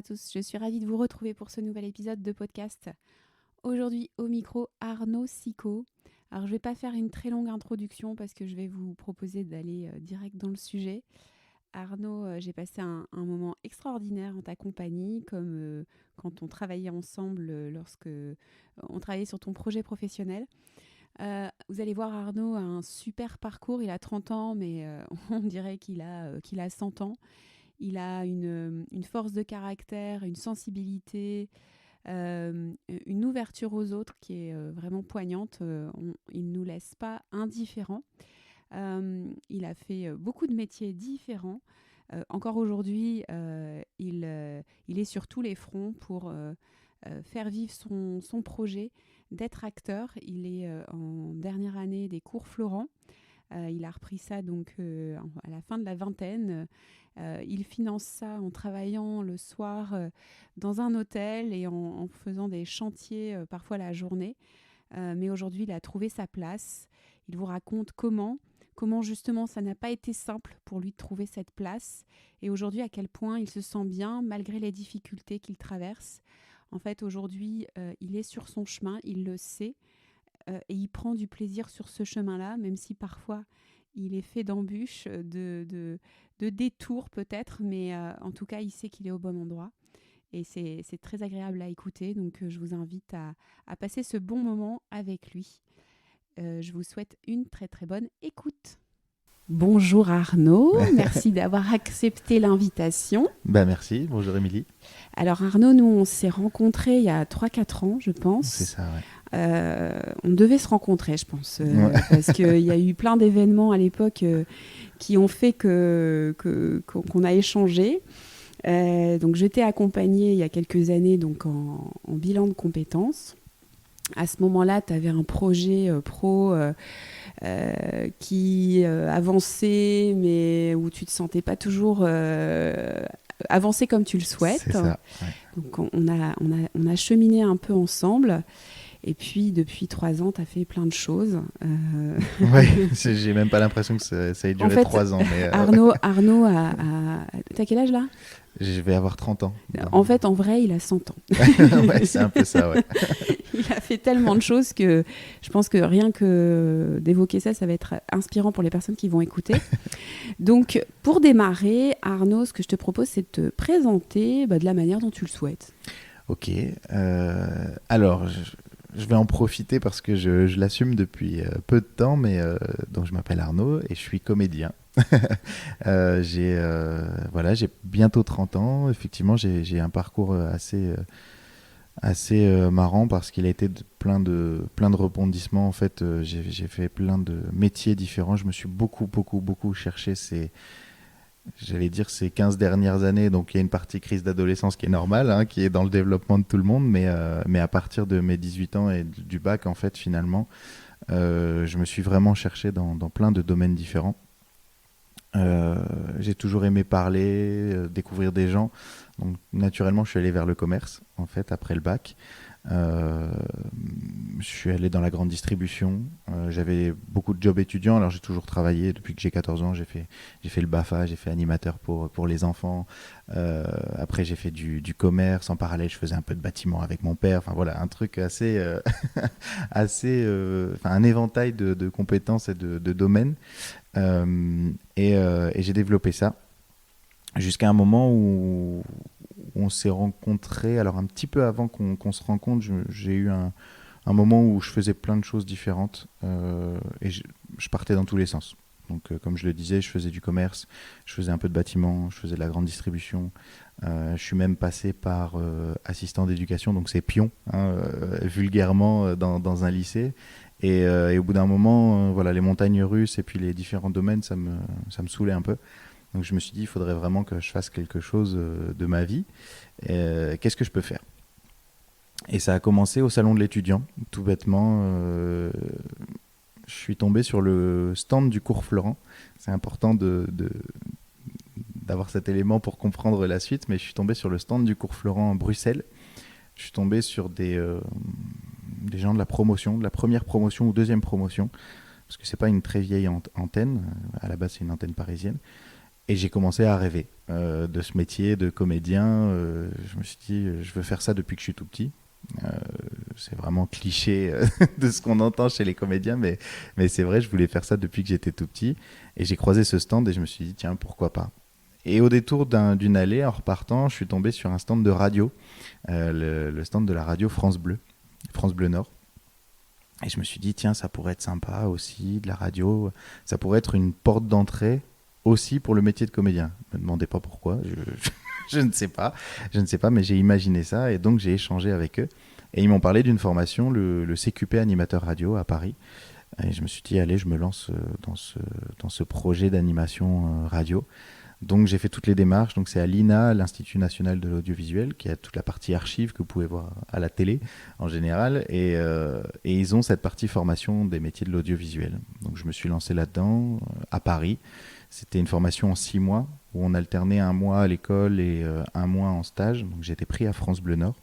tous, je suis ravie de vous retrouver pour ce nouvel épisode de podcast. Aujourd'hui au micro Arnaud Sicot. Alors je ne vais pas faire une très longue introduction parce que je vais vous proposer d'aller direct dans le sujet. Arnaud, j'ai passé un moment extraordinaire en ta compagnie, comme quand on travaillait ensemble lorsque on travaillait sur ton projet professionnel. Vous allez voir, Arnaud a un super parcours, il a 30 ans mais on dirait qu'il a 100 ans. Il a une force de caractère, une sensibilité, une ouverture aux autres qui est vraiment poignante. Il ne nous laisse pas indifférents. Il a fait beaucoup de métiers différents. Encore aujourd'hui, il est sur tous les fronts pour faire vivre son projet d'être acteur. Il est en dernière année des cours Florent. Il a repris ça donc à la fin de la vingtaine. Il finance ça en travaillant le soir dans un hôtel et en faisant des chantiers parfois la journée. Mais aujourd'hui, il a trouvé sa place. Il vous raconte comment justement ça n'a pas été simple pour lui de trouver cette place. Et aujourd'hui, à quel point il se sent bien malgré les difficultés qu'il traverse. En fait, aujourd'hui, il est sur son chemin, il le sait. Et il prend du plaisir sur ce chemin-là, même si parfois il est fait d'embûches, de détours peut-être, mais en tout cas, il sait qu'il est au bon endroit. Et c'est très agréable à écouter, donc je vous invite à passer ce bon moment avec lui. Je vous souhaite une très très bonne écoute. Bonjour Arnaud, merci d'avoir accepté l'invitation. Merci, bonjour Émilie. Alors Arnaud, nous on s'est rencontrés il y a 3-4 ans, je pense. C'est ça, ouais. On devait se rencontrer, je pense, parce qu'il y a eu plein d'événements à l'époque qui ont fait qu'on a échangé. Donc, je t'ai accompagnée il y a quelques années donc en bilan de compétences. À ce moment-là, tu avais un projet pro qui avançait, mais où tu ne te sentais pas toujours avancer comme tu le souhaites. C'est ça, ouais. Donc, on a cheminé un peu ensemble. Et puis, depuis 3 ans, tu as fait plein de choses. Ouais, j'ai même pas l'impression que ça ait duré en fait, 3 ans. Mais Arnaud t'as quel âge là ? Je vais avoir 30 ans. En fait, en vrai, il a 100 ans. Ouais, c'est un peu ça, ouais. Il a fait tellement de choses que je pense que rien que d'évoquer ça, ça va être inspirant pour les personnes qui vont écouter. Donc, pour démarrer, Arnaud, ce que je te propose, c'est de te présenter de la manière dont tu le souhaites. Ok. Alors, je vais en profiter parce que je l'assume depuis peu de temps, mais donc je m'appelle Arnaud et je suis comédien. J'ai bientôt 30 ans. Effectivement, j'ai un parcours assez marrant parce qu'il a été plein de rebondissements. En fait, j'ai fait plein de métiers différents. Je me suis beaucoup cherché ces 15 dernières années. Donc il y a une partie crise d'adolescence qui est normale, hein, qui est dans le développement de tout le monde, mais à partir de mes 18 ans et du bac, en fait, finalement, je me suis vraiment cherché dans plein de domaines différents. J'ai toujours aimé parler, découvrir des gens. Donc naturellement, je suis allé vers le commerce, en fait, après le bac. Je suis allé dans la grande distribution. J'avais beaucoup de jobs étudiants. Alors j'ai toujours travaillé depuis que j'ai 14 ans. J'ai fait le BAFA, j'ai fait animateur pour les enfants. Après j'ai fait du commerce. En parallèle, je faisais un peu de bâtiment avec mon père. Enfin voilà, un truc assez, un éventail de compétences et de domaines. Et j'ai développé ça jusqu'à un moment où on s'est rencontrés. Alors un petit peu avant qu'on se rencontre, j'ai eu un moment où je faisais plein de choses différentes et je partais dans tous les sens. Donc comme je le disais, je faisais du commerce, je faisais un peu de bâtiment, je faisais de la grande distribution. Je suis même passé par assistant d'éducation, donc c'est pion, hein, vulgairement dans un lycée. Et au bout d'un moment, voilà, les montagnes russes et puis les différents domaines, ça me saoulait un peu. Donc je me suis dit, il faudrait vraiment que je fasse quelque chose de ma vie. Qu'est-ce que je peux faire ? Et ça a commencé au salon de l'étudiant, tout bêtement. Je suis tombé sur le stand du cours Florent. C'est important d'avoir cet élément pour comprendre la suite, mais je suis tombé sur le stand du cours Florent à Bruxelles. Je suis tombé sur des gens de la promotion, de la première promotion ou deuxième promotion, parce que c'est pas une très vieille antenne. À la base, c'est une antenne parisienne. Et j'ai commencé à rêver de ce métier de comédien. Je me suis dit, je veux faire ça depuis que je suis tout petit. Euh, c'est vraiment cliché de ce qu'on entend chez les comédiens, mais c'est vrai, je voulais faire ça depuis que j'étais tout petit. Et j'ai croisé ce stand et je me suis dit, tiens, pourquoi pas. Et au détour d'une allée, en repartant, je suis tombé sur un stand de radio, le stand de la radio France Bleu Nord. Et je me suis dit, tiens, ça pourrait être sympa aussi, de la radio. Ça pourrait être une porte d'entrée aussi pour le métier de comédien. Ne me demandez pas pourquoi, je ne sais pas. Je ne sais pas, mais j'ai imaginé ça et donc j'ai échangé avec eux. Et ils m'ont parlé d'une formation, le CQP animateur radio à Paris. Et je me suis dit, allez, je me lance dans ce projet d'animation radio. Donc j'ai fait toutes les démarches. Donc c'est à l'INA, l'Institut national de l'audiovisuel, qui a toute la partie archive que vous pouvez voir à la télé en général. Et ils ont cette partie formation des métiers de l'audiovisuel. Donc je me suis lancé là-dedans à Paris. C'était une formation en 6 mois où on alternait 1 mois à l'école et 1 mois en stage. Donc j'ai été pris à France Bleu Nord.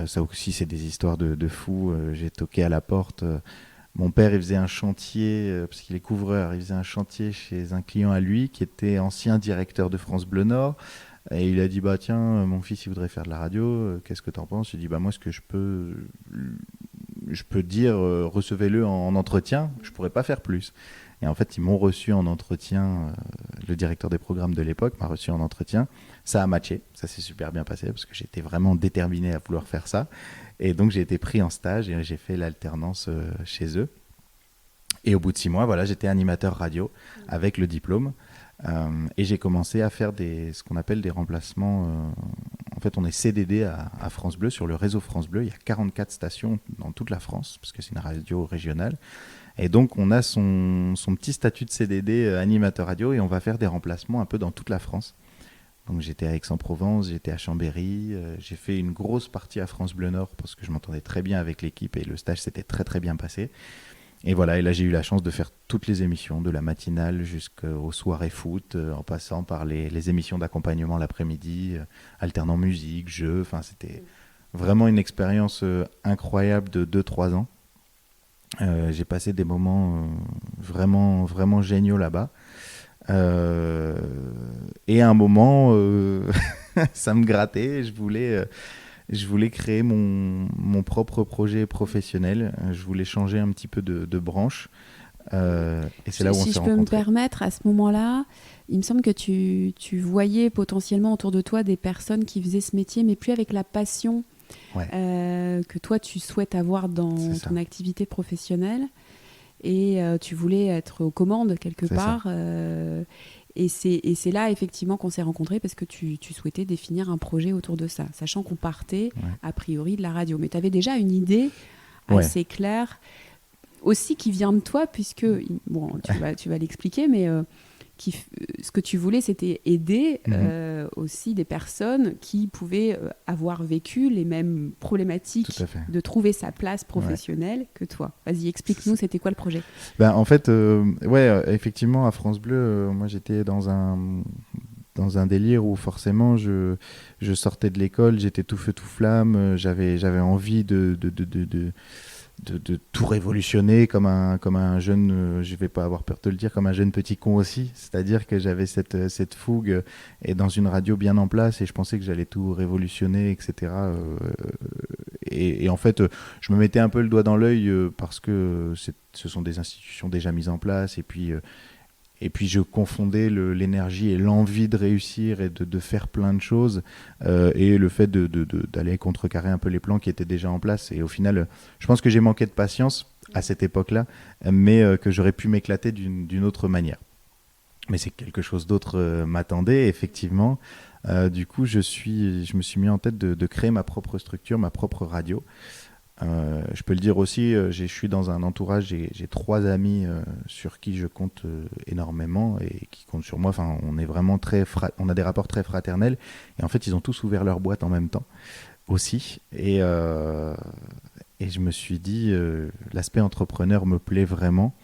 Ça aussi, c'est des histoires de fous. J'ai toqué à la porte. Mon père, il faisait un chantier, parce qu'il est couvreur, il faisait un chantier chez un client à lui qui était ancien directeur de France Bleu Nord. Et il a dit, bah tiens, mon fils, il voudrait faire de la radio, qu'est-ce que t'en penses? J'ai dit, bah moi, ce que je peux dire, recevez-le en entretien, je pourrais pas faire plus. Et en fait, ils m'ont reçu en entretien, le directeur des programmes de l'époque m'a reçu en entretien. Ça a matché, ça s'est super bien passé parce que j'étais vraiment déterminé à vouloir faire ça. Et donc, j'ai été pris en stage et j'ai fait l'alternance chez eux. Et au bout de 6 mois, voilà, j'étais animateur radio avec le diplôme. Et j'ai commencé à faire ce qu'on appelle des remplacements. En fait, on est CDD à France Bleu, sur le réseau France Bleu. Il y a 44 stations dans toute la France, parce que c'est une radio régionale. Et donc, on a son petit statut de CDD animateur radio et on va faire des remplacements un peu dans toute la France. Donc, j'étais à Aix-en-Provence, j'étais à Chambéry. J'ai fait une grosse partie à France Bleu Nord parce que je m'entendais très bien avec l'équipe et le stage s'était très, très bien passé. Et voilà, et là, j'ai eu la chance de faire toutes les émissions, de la matinale jusqu'aux soirées foot, en passant par les émissions d'accompagnement l'après-midi, alternant musique, jeux. Enfin, c'était vraiment une expérience incroyable de 2-3 ans. J'ai passé des moments vraiment, vraiment géniaux là-bas. Et à un moment, ça me grattait. Je voulais créer mon propre projet professionnel. Je voulais changer un petit peu de branche. Et c'est là où on s'est rencontrés. Si je peux me permettre, à ce moment-là, il me semble que tu voyais potentiellement autour de toi des personnes qui faisaient ce métier, mais plus avec la passion que toi, tu souhaites avoir dans ton activité professionnelle. Et tu voulais être aux commandes quelque part. Et c'est là, effectivement, qu'on s'est rencontrés parce que tu souhaitais définir un projet autour de ça, sachant qu'on partait, a priori, de la radio. Mais tu avais déjà une idée assez claire, aussi qui vient de toi, puisque, bon, tu vas l'expliquer, mais ce que tu voulais, c'était aider aussi des personnes qui pouvaient avoir vécu les mêmes problématiques de trouver sa place professionnelle que toi. Vas-y, explique-nous, c'était quoi le projet? En fait, effectivement, à France Bleu, moi j'étais dans un délire où forcément je sortais de l'école, j'étais tout feu tout flamme, j'avais envie de tout révolutionner comme un jeune, je vais pas avoir peur de le dire, comme un jeune petit con aussi. C'est-à-dire que j'avais cette fougue et dans une radio bien en place et je pensais que j'allais tout révolutionner, etc. Et en fait, je me mettais un peu le doigt dans l'œil parce que ce sont des institutions déjà mises en place et puis je confondais l'énergie et l'envie de réussir et de faire plein de choses et le fait d'aller contrecarrer un peu les plans qui étaient déjà en place. Et au final, je pense que j'ai manqué de patience à cette époque-là, mais que j'aurais pu m'éclater d'une autre manière. Mais c'est quelque chose d'autre m'attendait, effectivement. Du coup, je me suis mis en tête de créer ma propre structure, ma propre radio. Je peux le dire aussi, je suis dans un entourage, j'ai 3 amis sur qui je compte énormément et qui comptent sur moi. Enfin, on est vraiment on a des rapports très fraternels et en fait, ils ont tous ouvert leur boîte en même temps aussi. Et je me suis dit, l'aspect entrepreneur me plaît vraiment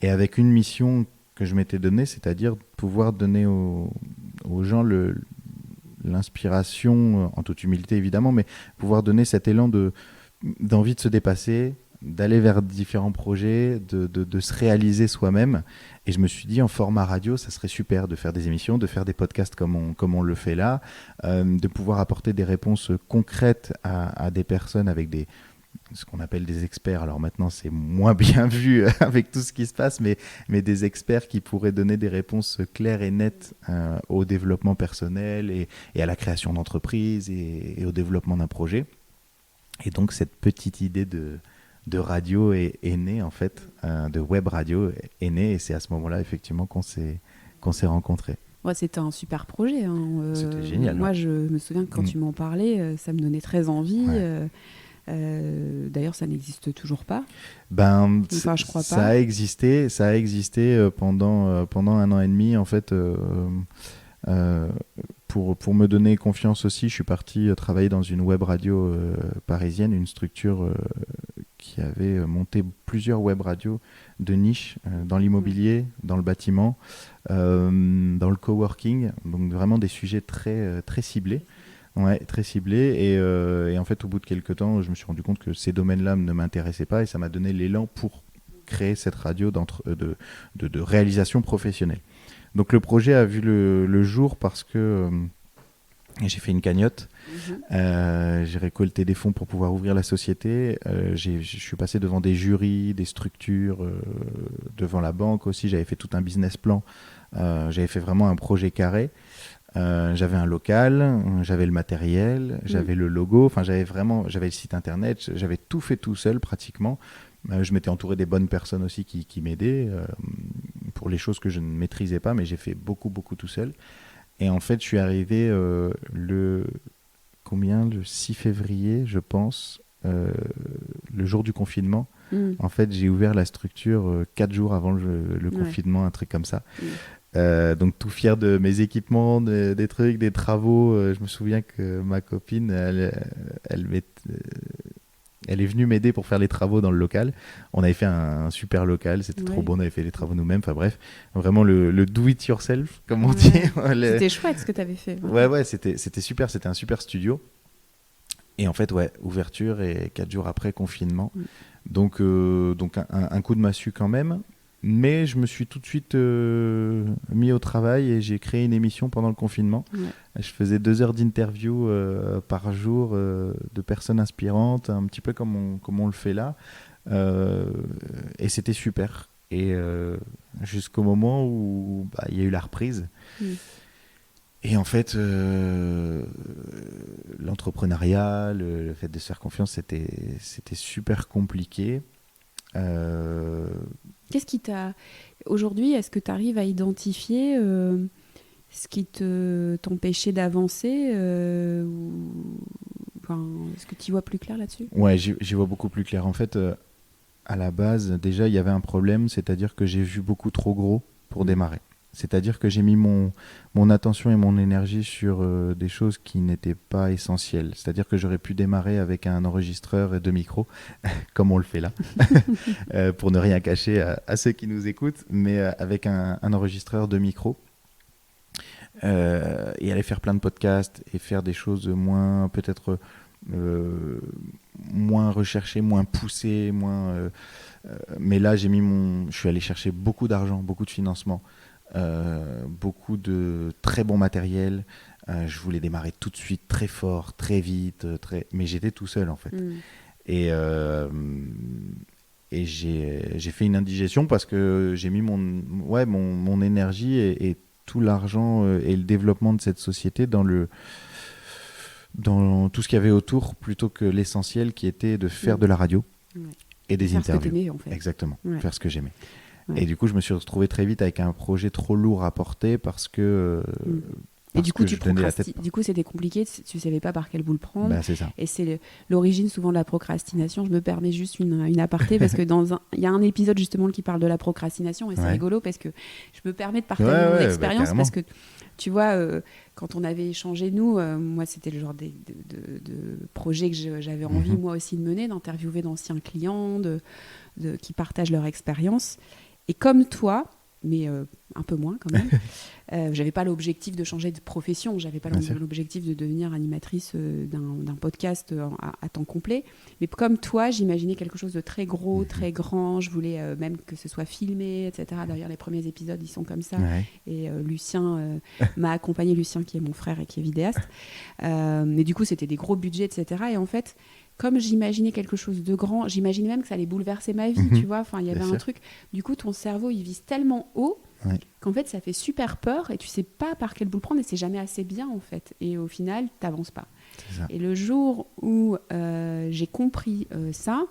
et avec une mission que je m'étais donnée, c'est-à-dire pouvoir donner aux gens l'inspiration, en toute humilité évidemment, mais pouvoir donner cet élan d'envie de se dépasser, d'aller vers différents projets, de se réaliser soi-même. Et je me suis dit, en format radio, ça serait super de faire des émissions, de faire des podcasts comme on le fait là, de pouvoir apporter des réponses concrètes à des personnes avec ce qu'on appelle des experts. Alors maintenant, c'est moins bien vu avec tout ce qui se passe, mais des experts qui pourraient donner des réponses claires et nettes au développement personnel et à la création d'entreprises et au développement d'un projet. Et donc, cette petite idée de radio est née, en fait, de web radio est née, et c'est à ce moment-là, effectivement, qu'on s'est rencontrés. Ouais, c'était un super projet. C'était génial. Moi, ouais. je me souviens que quand tu m'en parlais, ça me donnait très envie. Ouais. D'ailleurs, ça n'existe toujours pas. Ben, Enfin, je crois ça pas. a existé pendant 1 an et demi, en fait. Pour me donner confiance aussi, je suis parti travailler dans une web radio parisienne, une structure qui avait monté plusieurs web radios de niche dans l'immobilier, dans le bâtiment, dans le coworking, donc vraiment des sujets très ciblés. Ouais, très ciblés. Et en fait, au bout de quelques temps, je me suis rendu compte que ces domaines-là ne m'intéressaient pas et ça m'a donné l'élan pour créer cette radio de réalisation professionnelle. Donc le projet a vu le jour parce que j'ai fait une cagnotte, j'ai récolté des fonds pour pouvoir ouvrir la société, je suis passé devant des jurys, des structures, devant la banque aussi, j'avais fait tout un business plan, j'avais fait vraiment un projet carré, j'avais un local, j'avais le matériel, j'avais le logo, enfin j'avais le site internet, j'avais tout fait tout seul pratiquement. Je m'étais entouré des bonnes personnes aussi qui m'aidaient pour les choses que je ne maîtrisais pas, mais j'ai fait beaucoup tout seul. Et en fait, je suis arrivé le 6 février, je pense, le jour du confinement. En fait, j'ai ouvert la structure 4 jours avant le confinement, un truc comme ça. Donc tout fier de mes équipements, des trucs, des travaux. Je me souviens que ma copine, elle est venue m'aider pour faire les travaux dans le local. On avait fait un super local, c'était trop beau, on avait fait les travaux nous-mêmes. Enfin bref, vraiment le do it yourself, comme on dit. C'était chouette ce que tu avais fait. Ouais, c'était super, c'était un super studio. Et en fait, ouverture et 4 jours après, confinement. Donc un coup de massue quand même. Mais je me suis tout de suite mis au travail et j'ai créé une émission pendant le confinement. Je faisais 2 heures d'interview par jour de personnes inspirantes, un petit peu comme on le fait là. Et c'était super. Et jusqu'au moment où il y a eu la reprise. Et en fait, l'entrepreneuriat, le fait de se faire confiance, c'était super compliqué. Qu'est-ce qui t'a... Aujourd'hui, est-ce que tu arrives à identifier ce qui t'empêchait d'avancer est-ce que tu y vois plus clair là-dessus ? Ouais, j'y vois beaucoup plus clair. En fait, à la base, déjà, il y avait un problème, c'est-à-dire que j'ai vu beaucoup trop gros pour démarrer. C'est-à-dire que j'ai mis mon attention et mon énergie sur des choses qui n'étaient pas essentielles. C'est-à-dire que j'aurais pu démarrer avec un enregistreur et 2 micros, comme on le fait là, pour ne rien cacher à ceux qui nous écoutent, mais avec un enregistreur 2 micros. Et aller faire plein de podcasts et faire des choses moins, peut-être moins recherchées, moins poussées, mais là, je suis allé chercher beaucoup d'argent, beaucoup de financement. Beaucoup de très bon matériel. Je voulais démarrer tout de suite, très fort, très vite, mais j'étais tout seul en fait. Et j'ai fait une indigestion parce que j'ai mis mon énergie et tout l'argent et le développement de cette société dans tout ce qu'il y avait autour plutôt que l'essentiel qui était de faire de la radio et des interviews. Faire ce que t'aimais en fait. Exactement, faire ce que j'aimais. Et du coup, je me suis retrouvé très vite avec un projet trop lourd à porter parce que. Et du coup, du coup, c'était compliqué, tu savais pas par quel bout le prendre. Bah, c'est ça. Et c'est l'origine souvent de la procrastination. Je me permets juste une aparté parce que il y a un épisode justement qui parle de la procrastination et c'est rigolo parce que je me permets de partager mon expérience parce que tu vois, quand on avait échangé nous, moi c'était le genre de projet que j'avais envie moi aussi de mener, d'interviewer d'anciens clients, qui partagent leur expérience. Et comme toi, mais un peu moins quand même. J'avais pas l'objectif de changer de profession, j'avais pas l'objectif de devenir animatrice d'un podcast à temps complet. Mais comme toi, j'imaginais quelque chose de très gros, très grand. Je voulais même que ce soit filmé, etc. D'ailleurs, les premiers épisodes, ils sont comme ça. Ouais. Et Lucien m'a accompagné, Lucien qui est mon frère et qui est vidéaste. Mais du coup, c'était des gros budgets, etc. Et en fait, comme j'imaginais quelque chose de grand, j'imaginais même que ça allait bouleverser ma vie, tu vois. Enfin, il y avait un truc. Du coup, ton cerveau, il vise tellement haut qu'en fait, ça fait super peur et tu sais pas par quel bout le prendre et c'est jamais assez bien, en fait. Et au final, t'avances pas. Et le jour où j'ai compris ça,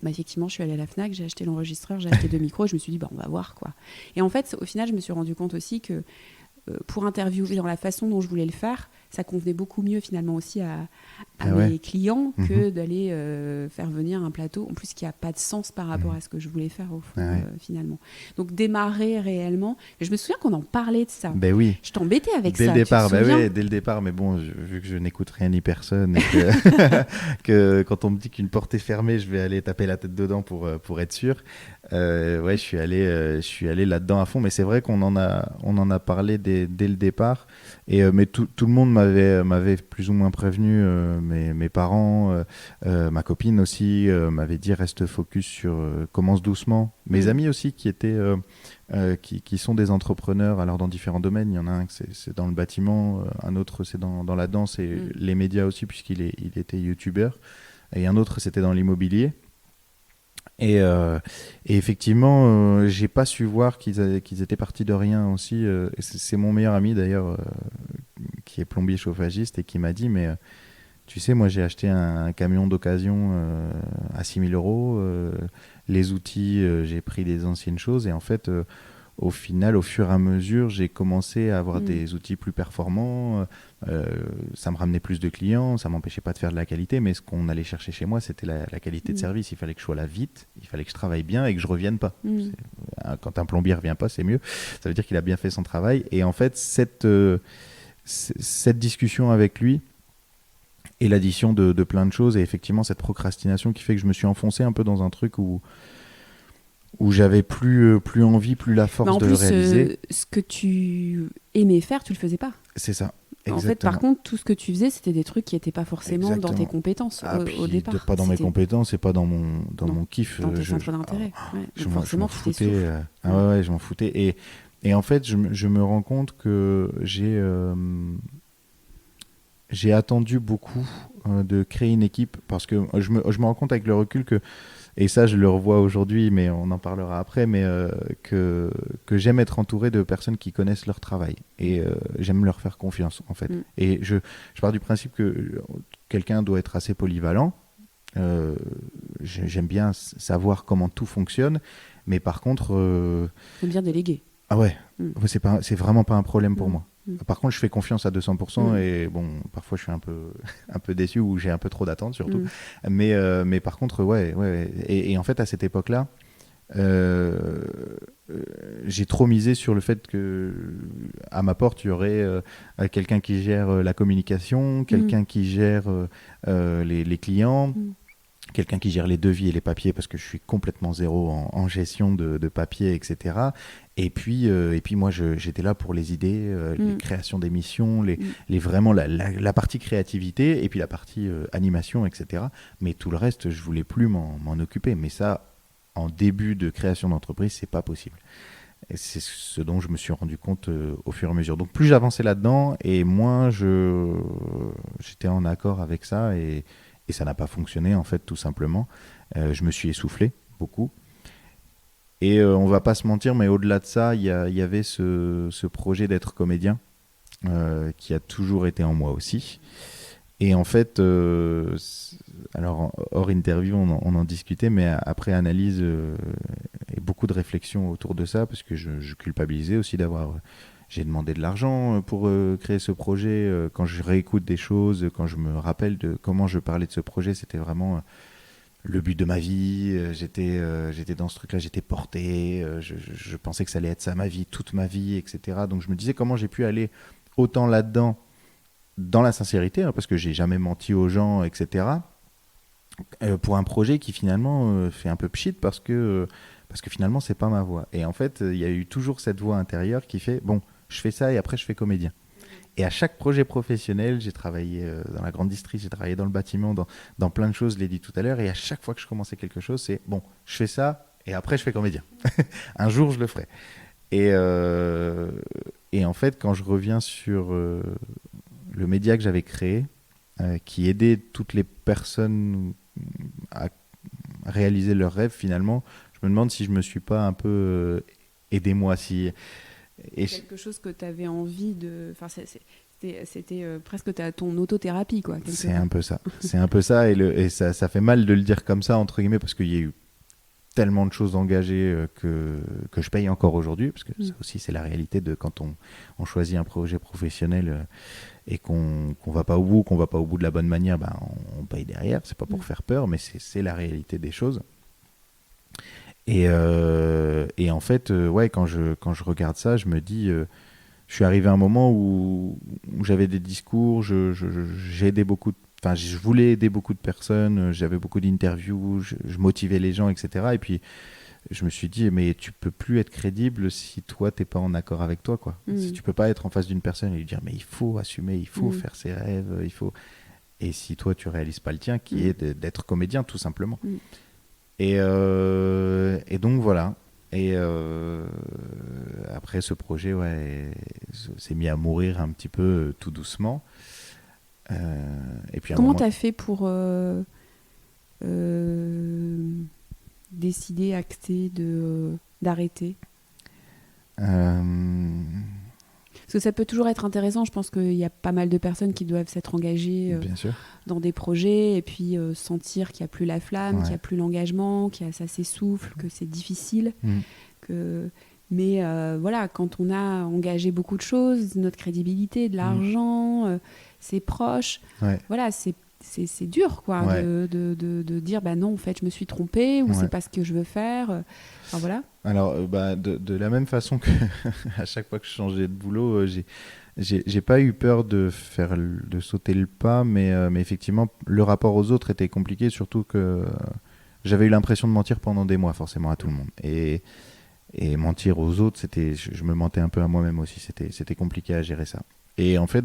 bah, effectivement, je suis allée à la Fnac, j'ai acheté l'enregistreur, j'ai acheté 2 micros et je me suis dit, bah, on va voir, quoi. Et en fait, au final, je me suis rendu compte aussi que pour interviewer dans la façon dont je voulais le faire, ça convenait beaucoup mieux finalement aussi à mes clients que d'aller faire venir un plateau, en plus qui n'a pas de sens par rapport à ce que je voulais faire au fond finalement. Donc démarrer réellement, et je me souviens qu'on en parlait de ça. Ben oui. Je t'embêtais avec dès ça. Le départ, tu te souviens dès le départ, mais bon, vu que je n'écoute rien ni personne, et que quand on me dit qu'une porte est fermée, je vais aller taper la tête dedans pour être sûr. Je suis allé là-dedans à fond, mais c'est vrai qu'on en a parlé dès le départ. Mais tout le monde m'avait plus ou moins prévenu, mes parents, ma copine aussi m'avait dit reste focus sur commence doucement. Mes amis aussi qui sont des entrepreneurs alors dans différents domaines. Il y en a un c'est dans le bâtiment, un autre c'est dans la danse et les médias aussi puisqu'il était youtubeur, et un autre c'était dans l'immobilier. Et effectivement, j'ai pas su voir qu'ils étaient partis de rien aussi. C'est mon meilleur ami d'ailleurs, qui est plombier chauffagiste et qui m'a dit mais tu sais, moi j'ai acheté un camion d'occasion à 6 000 euros. Les outils, j'ai pris des anciennes choses et en fait, au final, au fur et à mesure, j'ai commencé à avoir des outils plus performants. Ça me ramenait plus de clients, ça m'empêchait pas de faire de la qualité, mais ce qu'on allait chercher chez moi, c'était la qualité de service. Il fallait que je sois là vite, il fallait que je travaille bien et que je revienne pas. Quand un plombier revient pas, c'est mieux. Ça veut dire qu'il a bien fait son travail. Et en fait, cette discussion avec lui et l'addition de plein de choses, et effectivement cette procrastination qui fait que je me suis enfoncé un peu dans un truc où j'avais plus envie, plus la force de le réaliser. Ce que tu aimais faire, tu le faisais pas. C'est ça. Exactement. En fait, par contre, tout ce que tu faisais, c'était des trucs qui n'étaient pas forcément dans tes compétences au départ. Pas dans mes compétences et pas dans mon kiff. Dans tes centres d'intérêt. Je m'en foutais. Je m'en foutais. Et en fait, je me rends compte que j'ai attendu beaucoup de créer une équipe parce que je me rends compte avec le recul que, et ça je le revois aujourd'hui, mais on en parlera après, mais que j'aime être entouré de personnes qui connaissent leur travail et j'aime leur faire confiance en fait. Et je pars du principe que quelqu'un doit être assez polyvalent. J'aime bien savoir comment tout fonctionne, mais par contre... J'aime bien déléguer. Ah ouais, c'est vraiment pas un problème pour moi. Par contre, je fais confiance à 200% et bon, parfois je suis un peu déçu ou j'ai un peu trop d'attentes surtout. Mais par contre, ouais. Et en fait, à cette époque-là, j'ai trop misé sur le fait que à ma porte, il y aurait quelqu'un qui gère la communication, quelqu'un qui gère les clients. Quelqu'un qui gère les devis et les papiers parce que je suis complètement zéro en gestion de papier, etc. Et puis moi, j'étais là pour les idées, les créations d'émissions, vraiment la partie créativité et puis la partie animation, etc. Mais tout le reste, je voulais plus m'en occuper. Mais ça, en début de création d'entreprise, c'est pas possible. Et c'est ce dont je me suis rendu compte au fur et à mesure. Donc plus j'avançais là-dedans et moins j'étais en accord avec ça et ça n'a pas fonctionné en fait, tout simplement. Je me suis essoufflé beaucoup. Et on va pas se mentir, mais au-delà de ça, il y avait ce projet d'être comédien qui a toujours été en moi aussi. Et en fait, alors hors interview, on en discutait, mais après analyse et beaucoup de réflexion autour de ça, parce que je culpabilisais aussi d'avoir... J'ai demandé de l'argent pour créer ce projet. Quand je réécoute des choses, quand je me rappelle de comment je parlais de ce projet, c'était vraiment le but de ma vie. J'étais dans ce truc-là, j'étais porté. Je pensais que ça allait être ça ma vie, toute ma vie, etc. Donc je me disais comment j'ai pu aller autant là-dedans, dans la sincérité, parce que j'ai jamais menti aux gens, etc. Pour un projet qui finalement fait un peu pchit parce que parce que finalement, c'est pas ma voie. Et en fait, il y a eu toujours cette voix intérieure qui fait, bon, je fais ça et après, je fais comédien. Et à chaque projet professionnel, j'ai travaillé dans la grande distrie, j'ai travaillé dans le bâtiment, dans plein de choses, je l'ai dit tout à l'heure. Et à chaque fois que je commençais quelque chose, c'est bon, je fais ça et après je fais comédien. Un jour, je le ferai. Et, euh, et en fait, quand je reviens sur le média que j'avais créé, qui aidait toutes les personnes à réaliser leurs rêves, finalement, je me demande si je me suis pas un peu aidé moi. Si, et Quelque chose que tu avais envie de... Enfin, c'était presque ton autothérapie, quoi. c'est un peu ça. C'est un peu ça. Et ça fait mal de le dire comme ça, entre guillemets, parce qu'il y a eu tellement de choses engagées que je paye encore aujourd'hui, parce que ça aussi, c'est la réalité de quand on choisit un projet professionnel et qu'on va pas au bout, qu'on va pas au bout de la bonne manière, ben, on paye derrière. C'est pas pour faire peur, mais c'est la réalité des choses. Et en fait, ouais, quand je regarde ça, je me dis, je suis arrivé à un moment où j'avais des discours, j'ai aidé beaucoup enfin, je voulais aider beaucoup de personnes, j'avais beaucoup d'interviews, je motivais les gens, etc. Et puis, je me suis dit, mais tu peux plus être crédible si toi, t'es pas en accord avec toi, quoi. Si tu peux pas être en face d'une personne et lui dire, mais il faut assumer, il faut faire ses rêves, il faut... Et si toi, tu réalises pas le tien, qui est d'être comédien, tout simplement. Et donc, voilà. Et après, ce projet, ouais, s'est mis à mourir un petit peu tout doucement. Et puis comment tu as fait pour décider, acter d'arrêter Parce que ça peut toujours être intéressant. Je pense qu'il y a pas mal de personnes qui doivent s'être engagées dans des projets et puis sentir qu'il n'y a plus la flamme, qu'il n'y a plus l'engagement, ça s'essouffle, que c'est difficile. Mais voilà, quand on a engagé beaucoup de choses, notre crédibilité, de l'argent, ses proches, voilà, c'est dur, quoi, de dire, bah non, en fait, je me suis trompée, ou c'est pas ce que je veux faire. Enfin, voilà. Alors, de la même façon que à chaque fois que je changeais de boulot, j'ai pas eu peur de sauter le pas, mais effectivement, le rapport aux autres était compliqué, surtout que j'avais eu l'impression de mentir pendant des mois, forcément, à tout le monde. Et mentir aux autres, je me mentais un peu à moi-même aussi. C'était compliqué à gérer ça. Et en fait,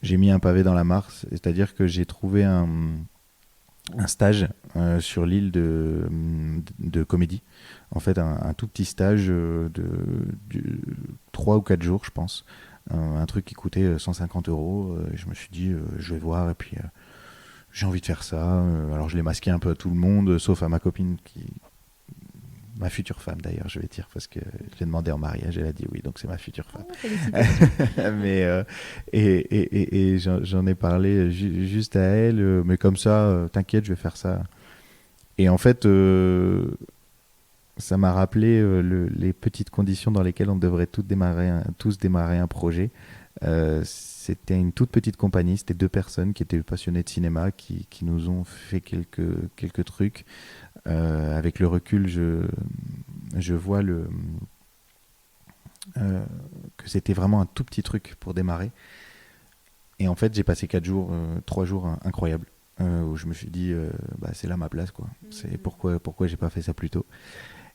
j'ai mis un pavé dans la mare, c'est-à-dire que j'ai trouvé un stage sur l'île de comédie. En fait, un tout petit stage de 3 ou 4 jours, je pense. Un truc qui coûtait 150 €. Je me suis dit, je vais voir, et puis j'ai envie de faire ça. Alors, je l'ai masqué un peu à tout le monde, sauf à ma copine ma future femme d'ailleurs, je vais dire, parce que je l'ai demandé en mariage, elle a dit oui, donc c'est ma future femme. Mais et j'en ai parlé juste à elle, mais comme ça, t'inquiète, je vais faire ça. Et en fait, ça m'a rappelé les petites conditions dans lesquelles on devrait tous démarrer un projet. C'était une toute petite compagnie, c'était 2 personnes qui étaient passionnées de cinéma, qui nous ont fait quelques trucs. Avec le recul, je vois que c'était vraiment un tout petit truc pour démarrer. Et en fait, j'ai passé 3 jours incroyables, où je me suis dit, c'est là ma place, quoi. C'est pourquoi j'ai pas fait ça plus tôt.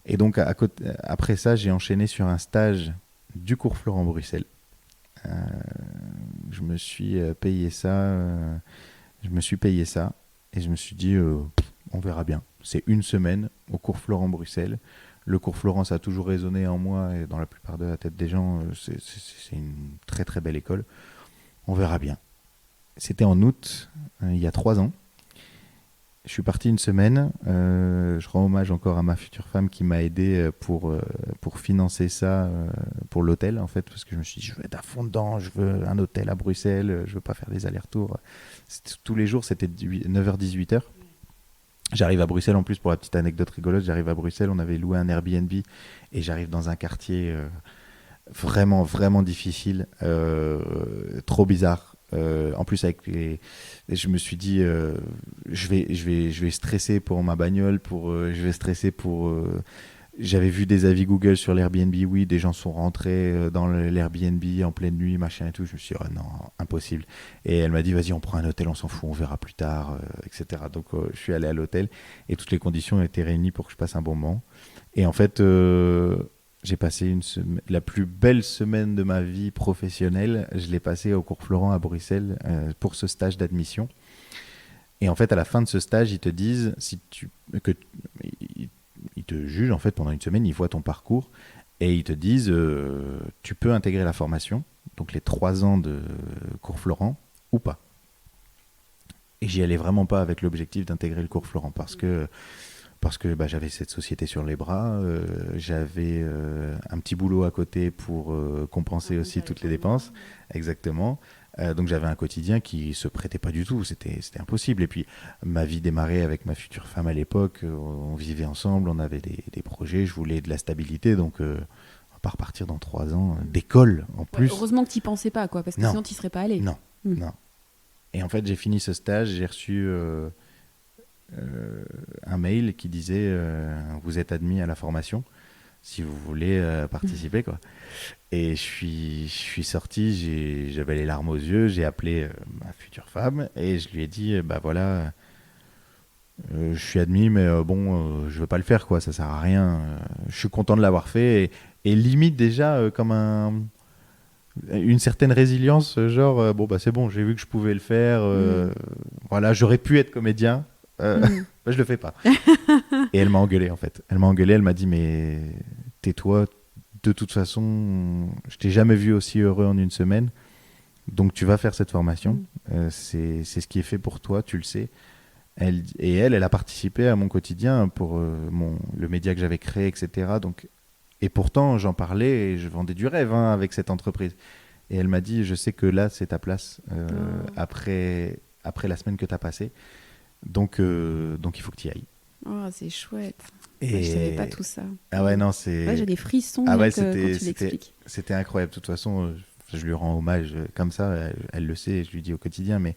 Et donc, après ça, j'ai enchaîné sur un stage du cours Florent Bruxelles. Je me suis payé ça. Et je me suis dit, on verra bien. C'est une semaine au cours Florent Bruxelles. Le cours Florent, ça a toujours résonné en moi et dans la plupart de la tête des gens. C'est une très très belle école. On verra bien. C'était en août, il y a 3 ans. Je suis parti une semaine. Je rends hommage encore à ma future femme qui m'a aidé pour financer ça, pour l'hôtel en fait, parce que je me suis dit, je veux être à fond dedans, je veux un hôtel à Bruxelles, je veux pas faire des allers-retours. Tous les jours, c'était 9h-18h. J'arrive à Bruxelles, en plus, pour la petite anecdote rigolote, j'arrive à Bruxelles, on avait loué un Airbnb et j'arrive dans un quartier vraiment, vraiment difficile, trop bizarre. En plus, je me suis dit, je vais stresser pour ma bagnole, je vais stresser pour J'avais vu des avis Google sur l'Airbnb, oui, des gens sont rentrés dans l'Airbnb en pleine nuit, machin et tout. Je me suis dit, oh non, impossible. Et elle m'a dit, vas-y, on prend un hôtel, on s'en fout, on verra plus tard, etc. Donc je suis allé à l'hôtel et toutes les conditions étaient réunies pour que je passe un bon moment. Et en fait, j'ai passé la plus belle semaine de ma vie professionnelle. Je l'ai passée au cours Florent à Bruxelles pour ce stage d'admission. Et en fait, à la fin de ce stage, ils te disent, ils te jugent en fait pendant une semaine, ils voient ton parcours et ils te disent tu peux intégrer la formation, donc les 3 ans de cours Florent ou pas. Et j'y allais vraiment pas avec l'objectif d'intégrer le cours Florent parce que j'avais cette société sur les bras, j'avais un petit boulot à côté pour compenser aussi toutes les dépenses, exactement. Donc j'avais un quotidien qui se prêtait pas du tout, c'était impossible. Et puis ma vie démarrait avec ma future femme à l'époque, on vivait ensemble, on avait des projets, je voulais de la stabilité, donc on va pas repartir dans 3 ans d'école en plus. Heureusement que tu pensais pas, quoi, parce que sinon tu serais pas allé. Non. Et en fait j'ai fini ce stage, j'ai reçu un mail qui disait vous êtes admis à la formation si vous voulez participer, quoi. Et je suis sorti, j'avais les larmes aux yeux, j'ai appelé ma future femme et je lui ai dit bah voilà, je suis admis mais je veux pas le faire, quoi, ça sert à rien, je suis content de l'avoir fait et limite déjà comme une certaine résilience, genre bon bah c'est bon, j'ai vu que je pouvais le faire, voilà, j'aurais pu être comédien, bah, je le fais pas. Et elle m'a engueulé en fait, elle m'a dit mais tais-toi, de toute façon, je t'ai jamais vu aussi heureux en une semaine. Donc tu vas faire cette formation. C'est ce qui est fait pour toi, tu le sais. Elle a participé à mon quotidien pour le média que j'avais créé, etc. Donc, et pourtant, j'en parlais et je vendais du rêve avec cette entreprise. Et elle m'a dit, je sais que là, c'est ta place après la semaine que tu as passée. Donc il faut que tu y ailles. Oh, c'est chouette. Et... Ouais, je savais pas tout ça. Ah ouais, non, c'est... Ouais, j'ai des frissons quand tu l'expliques. C'était incroyable. De toute façon, je lui rends hommage comme ça. Elle le sait, je lui dis au quotidien, mais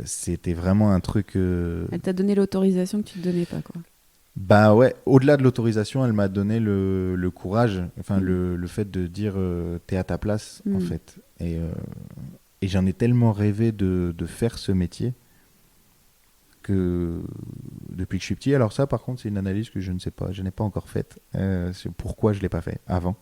c'était vraiment un truc... Elle t'a donné l'autorisation que tu te donnais pas, quoi. Bah ouais, au-delà de l'autorisation, elle m'a donné le courage, enfin le fait de dire t'es à ta place, en fait. Et j'en ai tellement rêvé de faire ce métier que depuis que je suis petit. Alors ça, par contre, c'est une analyse que je ne sais pas, je n'ai pas encore faite. C'est pourquoi je ne l'ai pas fait avant.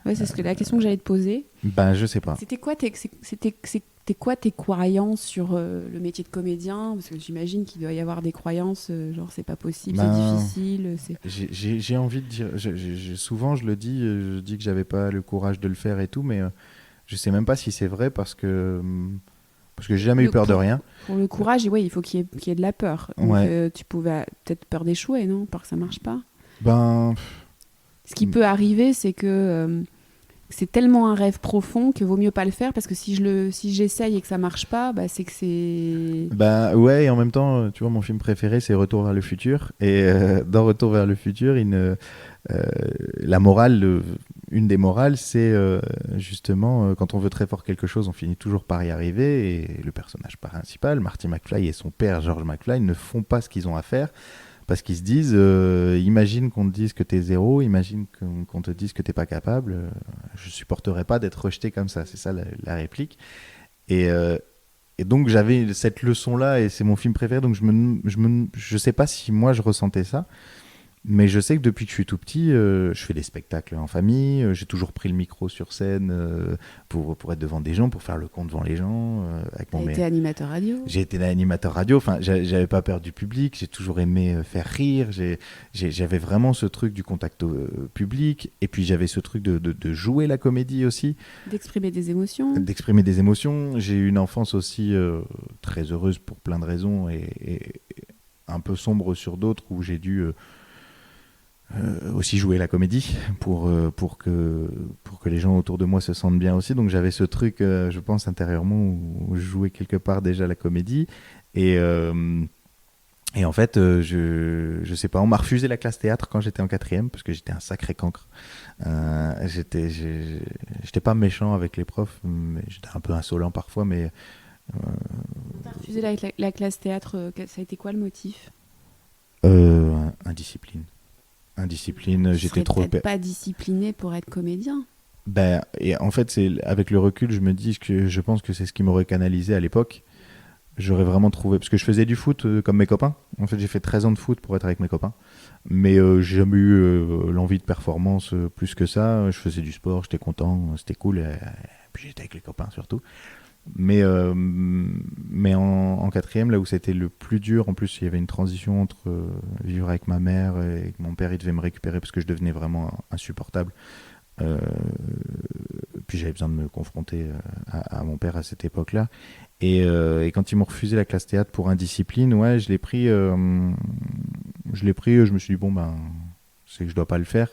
Ouais, c'est la question que j'allais te poser. Ben, je sais pas. C'était quoi tes croyances sur le métier de comédien? Parce que j'imagine qu'il doit y avoir des croyances, genre c'est pas possible, c'est difficile. J'ai envie de dire, souvent je le dis, je dis que j'avais pas le courage de le faire et tout, mais je sais même pas si c'est vrai parce que j'ai jamais eu peur de rien. Pour le courage, ouais, il faut qu'il y ait de la peur. Donc tu pouvais peut-être peur d'échouer, non? Peur que ça marche pas. Ce qui peut arriver, c'est que c'est tellement un rêve profond que vaut mieux pas le faire, parce que si j'essaye et que ça marche pas, bah, c'est que c'est... Bah ouais, et en même temps, tu vois, mon film préféré, c'est Retour vers le futur. Et dans Retour vers le futur, la morale, une des morales, c'est justement, quand on veut très fort quelque chose, on finit toujours par y arriver. Et le personnage principal, Marty McFly, et son père, George McFly, ne font pas ce qu'ils ont à faire. Parce qu'ils se disent, imagine qu'on te dise que t'es zéro, imagine qu'on te dise que t'es pas capable, je supporterais pas d'être rejeté comme ça. C'est ça la réplique. Et donc j'avais cette leçon-là, et c'est mon film préféré, donc je sais pas si moi je ressentais ça. Mais je sais que depuis que je suis tout petit, je fais des spectacles en famille, j'ai toujours pris le micro sur scène pour être devant des gens, pour faire le con devant les gens. T'as été animateur radio? J'ai été animateur radio, enfin, j'avais pas peur du public, j'ai toujours aimé faire rire, j'avais vraiment ce truc du contact public, et puis j'avais ce truc de jouer la comédie aussi. D'exprimer des émotions. D'exprimer des émotions. J'ai eu une enfance aussi très heureuse pour plein de raisons, et un peu sombre sur d'autres, où j'ai dû... aussi jouer la comédie pour que les gens autour de moi se sentent bien aussi. Donc j'avais ce truc, je pense, intérieurement, où je jouais quelque part déjà la comédie. Et en fait, je sais pas, on m'a refusé la classe théâtre quand j'étais en 4e, parce que j'étais un sacré cancre. J'étais pas méchant avec les profs, mais j'étais un peu insolent parfois. Mais on t'a refusé la classe théâtre, ça a été quoi le motif? Indiscipline. Indiscipline, Tu j'étais serais trop... peut-être pas discipliné pour être comédien. Ben, et en fait, avec le recul, je me dis que je pense que c'est ce qui m'aurait canalisé à l'époque. J'aurais vraiment trouvé... Parce que je faisais du foot comme mes copains. En fait, j'ai fait 13 ans de foot pour être avec mes copains. Mais j'ai jamais eu l'envie de performance plus que ça. Je faisais du sport, j'étais content, c'était cool. Et puis j'étais avec les copains surtout. Mais en quatrième, là où c'était le plus dur, en plus, il y avait une transition entre vivre avec ma mère et que mon père, il devait me récupérer parce que je devenais vraiment insupportable. Euh, Puis j'avais besoin de me confronter à mon père à cette époque-là. Et quand ils m'ont refusé la classe théâtre pour indiscipline, ouais, je l'ai pris. Je me suis dit, bon, ben, c'est que je dois pas le faire.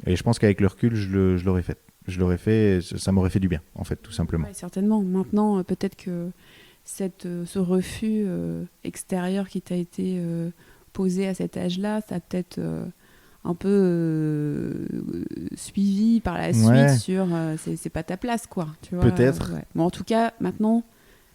Et je pense qu'avec le recul, je l'aurais fait. Je l'aurais fait, et ça m'aurait fait du bien, en fait, tout simplement. Ouais, certainement. Maintenant, peut-être que ce refus extérieur qui t'a été posé à cet âge-là, ça a peut-être un peu suivi par la suite Ouais, sur c'est pas ta place, quoi. Tu vois, peut-être. ouais. Bon, en tout cas, maintenant,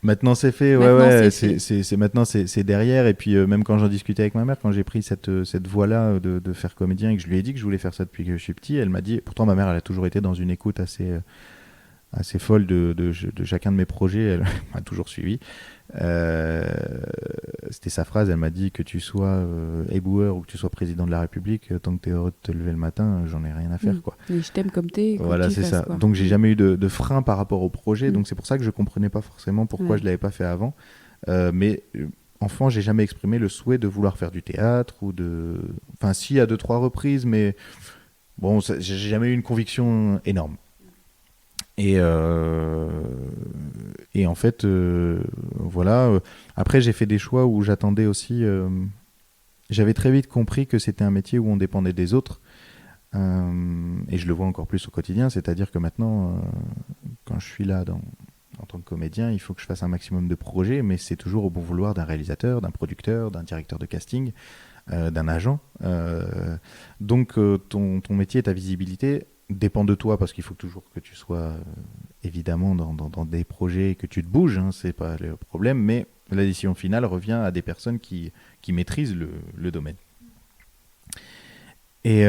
Maintenant c'est fait, ouais, maintenant ouais, c'est fait. maintenant c'est derrière. Et puis même quand j'en discutais avec ma mère, quand j'ai pris cette voie-là de faire comédien et que je lui ai dit que je voulais faire ça depuis que je suis petit, elle m'a dit, pourtant ma mère elle a toujours été dans une écoute assez folle de chacun de mes projets, elle m'a toujours suivi. Euh, C'était sa phrase, elle m'a dit que tu sois éboueur ou que tu sois président de la République, tant que tu es heureux de te lever le matin, j'en ai rien à faire, quoi. Et je t'aime comme t'es, quoi que Voilà, tu c'est fasses, ça. quoi. Donc j'ai jamais eu de frein par rapport au projet, donc c'est pour ça que je comprenais pas forcément pourquoi Ouais. je l'avais pas fait avant. Mais enfant, j'ai jamais exprimé le souhait de vouloir faire du théâtre ou de... Enfin, si, à deux, trois reprises, mais bon, j'ai jamais eu une conviction énorme. Et, euh, et en fait, voilà. Après, j'ai fait des choix où j'attendais aussi. J'avais très vite compris que c'était un métier où on dépendait des autres. Et je le vois encore plus au quotidien. C'est-à-dire que maintenant, quand je suis là en tant que comédien, il faut que je fasse un maximum de projets, mais c'est toujours au bon vouloir d'un réalisateur, d'un producteur, d'un directeur de casting, d'un agent. Donc, ton métier et ta visibilité dépend de toi parce qu'il faut toujours que tu sois évidemment dans des projets et que tu te bouges, hein, c'est pas le problème, mais la décision finale revient à des personnes qui maîtrisent le domaine. Et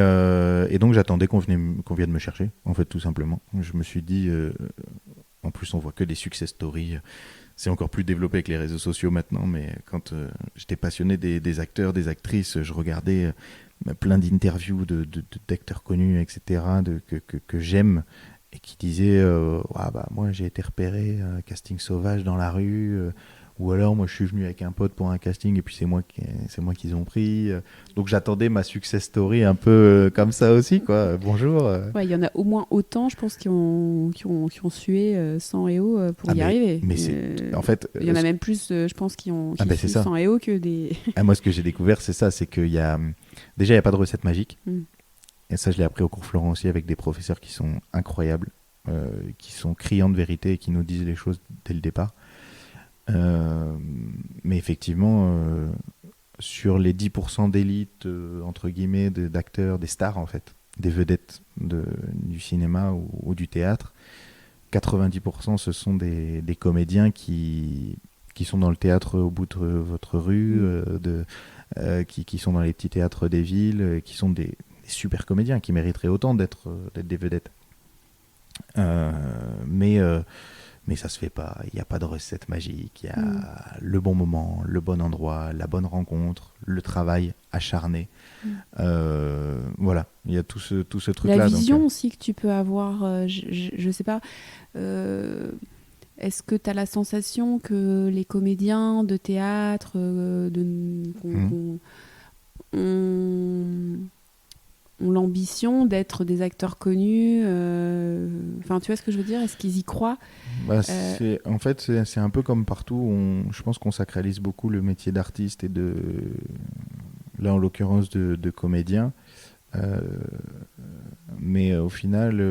donc j'attendais qu'on vienne me chercher, en fait, tout simplement. Je me suis dit, en plus on voit que des success stories, c'est encore plus développé avec les réseaux sociaux maintenant, mais quand j'étais passionné des acteurs, des actrices, je regardais plein d'interviews d'acteurs connus, etc., que j'aime, et qui disaient ah bah, moi j'ai été repéré à un casting sauvage dans la rue, ou alors moi je suis venu avec un pote pour un casting et puis c'est moi qu'ils ont pris. Donc j'attendais ma success story un peu comme ça aussi, quoi. Bonjour. Ouais, il y en a au moins autant, je pense, qui ont sué sang et eau pour Ah y arriver. mais c'est en fait Il y en a même plus, je pense, qui ah ben c'est suent ça. sang et eau que des... Moi ce que j'ai découvert c'est ça, c'est qu'il y a déjà il y a pas de recette magique. Mm. Et ça je l'ai appris au cours Florent aussi avec des professeurs qui sont incroyables, qui sont criants de vérité et qui nous disent les choses dès le départ. Mais effectivement, sur les 10% d'élite, entre guillemets, d'acteurs, des stars en fait, des vedettes du cinéma ou du théâtre, 90% ce sont des comédiens qui sont dans le théâtre au bout de votre rue, qui sont dans les petits théâtres des villes, qui sont des super comédiens qui mériteraient autant d'être des vedettes. Euh, mais, euh, mais ça se fait pas. Il n'y a pas de recette magique. Il y a le bon moment, le bon endroit, la bonne rencontre, le travail acharné. Voilà, il y a tout ce truc-là. La vision donc, aussi que tu peux avoir, je sais pas, est-ce que tu as la sensation que les comédiens de théâtre ont l'ambition d'être des acteurs connus Enfin, tu vois ce que je veux dire? Est-ce qu'ils y croient? bah, en fait, c'est un peu comme partout. Je pense qu'on sacralise beaucoup le métier d'artiste et là en l'occurrence de comédien. Mais au final,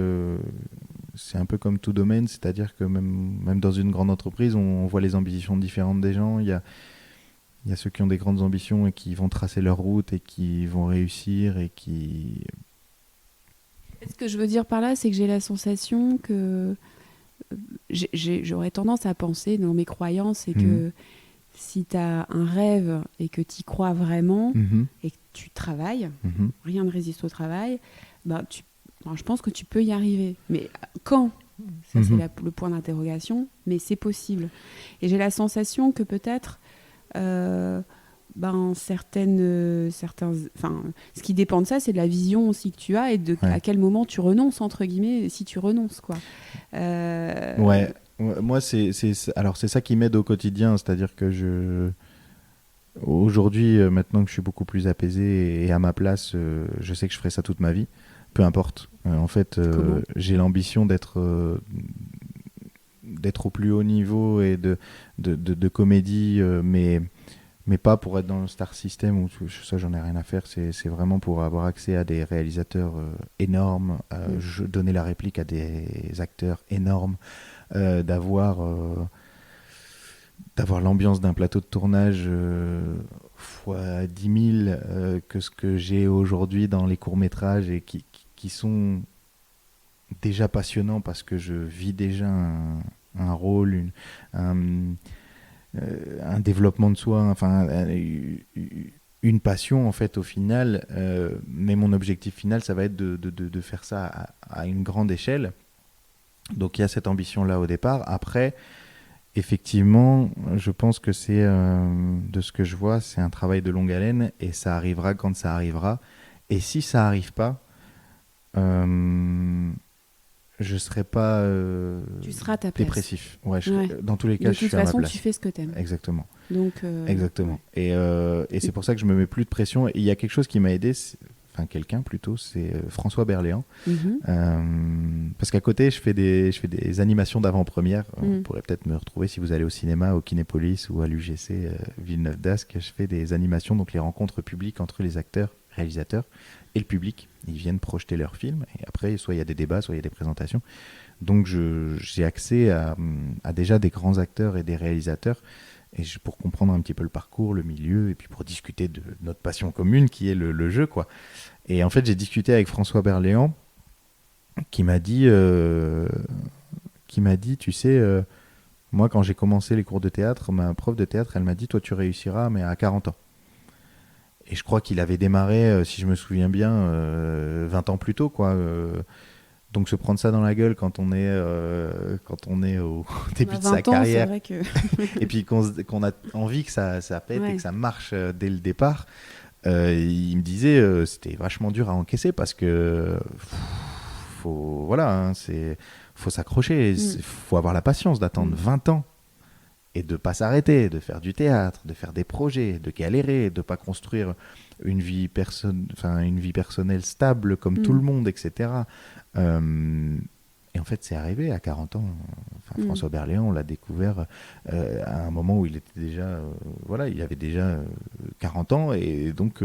c'est un peu comme tout domaine, c'est-à-dire que même dans une grande entreprise, on voit les ambitions différentes des gens. Il y a ceux qui ont des grandes ambitions et qui vont tracer leur route et qui vont réussir et qui... Ce que je veux dire par là, c'est que j'ai la sensation que j'aurais tendance à penser dans mes croyances et que si tu as un rêve et que tu y crois vraiment Mhm. et que tu travailles, Mhm. rien ne résiste au travail, bah, je pense que tu peux y arriver. Mais quand? Ça, c'est Mhm. le point d'interrogation, mais c'est possible. Et j'ai la sensation que peut-être, enfin, ce qui dépend de ça, c'est de la vision aussi que tu as et de Ouais. à quel moment tu renonces, entre guillemets, si tu renonces, quoi. Ouais. Moi, alors c'est ça qui m'aide au quotidien, c'est-à-dire que aujourd'hui, maintenant que je suis beaucoup plus apaisé et à ma place, je sais que je ferai ça toute ma vie, peu importe. En fait, Comment? j'ai l'ambition d'être au plus haut niveau et de comédie, mais pas pour être dans le star system ou ça, j'en ai rien à faire. C'est vraiment pour avoir accès à des réalisateurs énormes, donner la réplique à des acteurs énormes, d'avoir l'ambiance d'un plateau de tournage fois 10 000 que ce que j'ai aujourd'hui dans les courts-métrages et qui sont déjà passionnants parce que je vis déjà un rôle, un, un développement de soi, enfin une passion en fait au final, mais mon objectif final ça va être de faire ça à une grande échelle. Donc il y a cette ambition là au départ. Après, effectivement, je pense que de ce que je vois, c'est un travail de longue haleine et ça arrivera quand ça arrivera. Et si ça arrive pas, je serai pas Tu seras à ta place. dépressif. Ouais, Ouais. dans tous les cas, De je toute suis à ma façon, tu place. fais ce que t'aimes. Exactement. Donc, Exactement. ouais. Et c'est pour ça que je me mets plus de pression. Et il y a quelque chose qui m'a aidé, enfin quelqu'un plutôt, c'est François Berléand. Mhm. Parce qu'à côté, je fais des animations d'avant-première. Vous Mhm. pourrez peut-être me retrouver si vous allez au cinéma, au Kinépolis ou à l'UGC Villeneuve d'Ascq. Je fais des animations, donc les rencontres publiques entre les acteurs, réalisateurs et le public. Ils viennent projeter leurs films et après, soit il y a des débats, soit il y a des présentations. Donc j'ai accès à déjà des grands acteurs et des réalisateurs pour comprendre un petit peu le parcours, le milieu, et puis pour discuter de notre passion commune qui est le jeu, quoi. Et en fait, j'ai discuté avec François Berléand qui m'a dit, tu sais, moi quand j'ai commencé les cours de théâtre, ma prof de théâtre, elle m'a dit, toi tu réussiras, mais à 40 ans. Et je crois qu'il avait démarré, si je me souviens bien, 20 ans plus tôt, quoi. Donc se prendre ça dans la gueule quand on est au début de sa 20 ans, c'est carrière vrai que... et puis qu'on a envie que ça pète Ouais. et que ça marche dès le départ, il me disait c'était vachement dur à encaisser parce que faut s'accrocher, il faut avoir la patience d'attendre 20 ans et de pas s'arrêter, de faire du théâtre, de faire des projets, de galérer, de pas construire une vie personnelle stable comme tout le monde, etc. Et en fait, c'est arrivé à 40 ans. Enfin, François Berléand, on l'a découvert à un moment où il était déjà, il avait déjà 40 ans et donc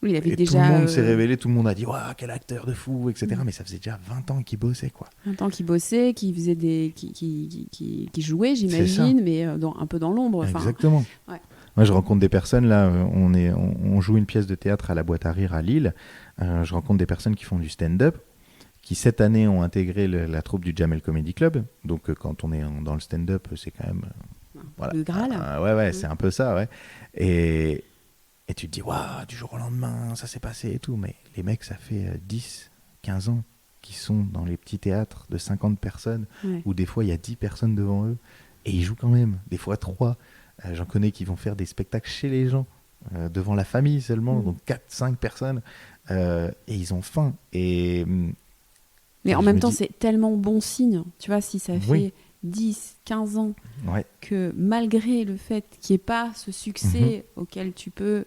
Oui, il avait et déjà tout le monde s'est révélé, tout le monde a dit waouh, quel acteur de fou, etc. Mais ça faisait déjà 20 ans qu'il bossait, quoi. un temps qu'il bossait, qu'il faisait qui jouait, j'imagine, mais un peu dans l'ombre. Exactement. Ouais. Moi, je rencontre des personnes, là, on joue une pièce de théâtre à la Boîte à Rire à Lille. Je rencontre des personnes qui font du stand-up, qui cette année ont intégré la troupe du Jamel Comedy Club. Donc, quand on est dans le stand-up, c'est quand même... voilà. Le Graal. Ouais, c'est un peu ça, ouais. Et tu te dis, waouh, du jour au lendemain, ça s'est passé et tout. Mais les mecs, ça fait 10, 15 ans qu'ils sont dans les petits théâtres de 50 personnes, où des fois, il y a 10 personnes devant eux. Et ils jouent quand même, des fois 3. J'en connais qui vont faire des spectacles chez les gens, devant la famille seulement, donc 4, 5 personnes. Et ils ont faim. Mais en même temps, c'est tellement bon signe. Tu vois, si ça fait 10, 15 ans que malgré le fait qu'il n'y ait pas ce succès auquel tu peux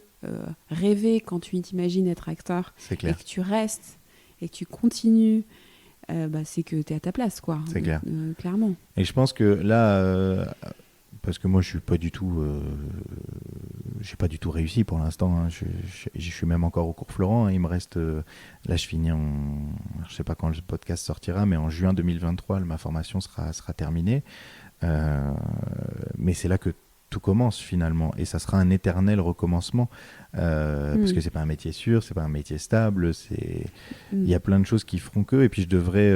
rêver quand tu t'imagines être acteur, et que tu restes et que tu continues, c'est que tu es à ta place, quoi. C'est clair. Clairement. Et je pense que là, parce que moi je suis pas du tout, j'ai pas du tout réussi pour l'instant. Hein. Je suis même encore au cours Florent. Hein. Il me reste, là je finis je sais pas quand le podcast sortira, mais en juin 2023, ma formation sera terminée. Mais c'est là que tout commence finalement, et ça sera un éternel recommencement parce que c'est pas un métier sûr, c'est pas un métier stable, il y a plein de choses qui feront que, et puis je devrais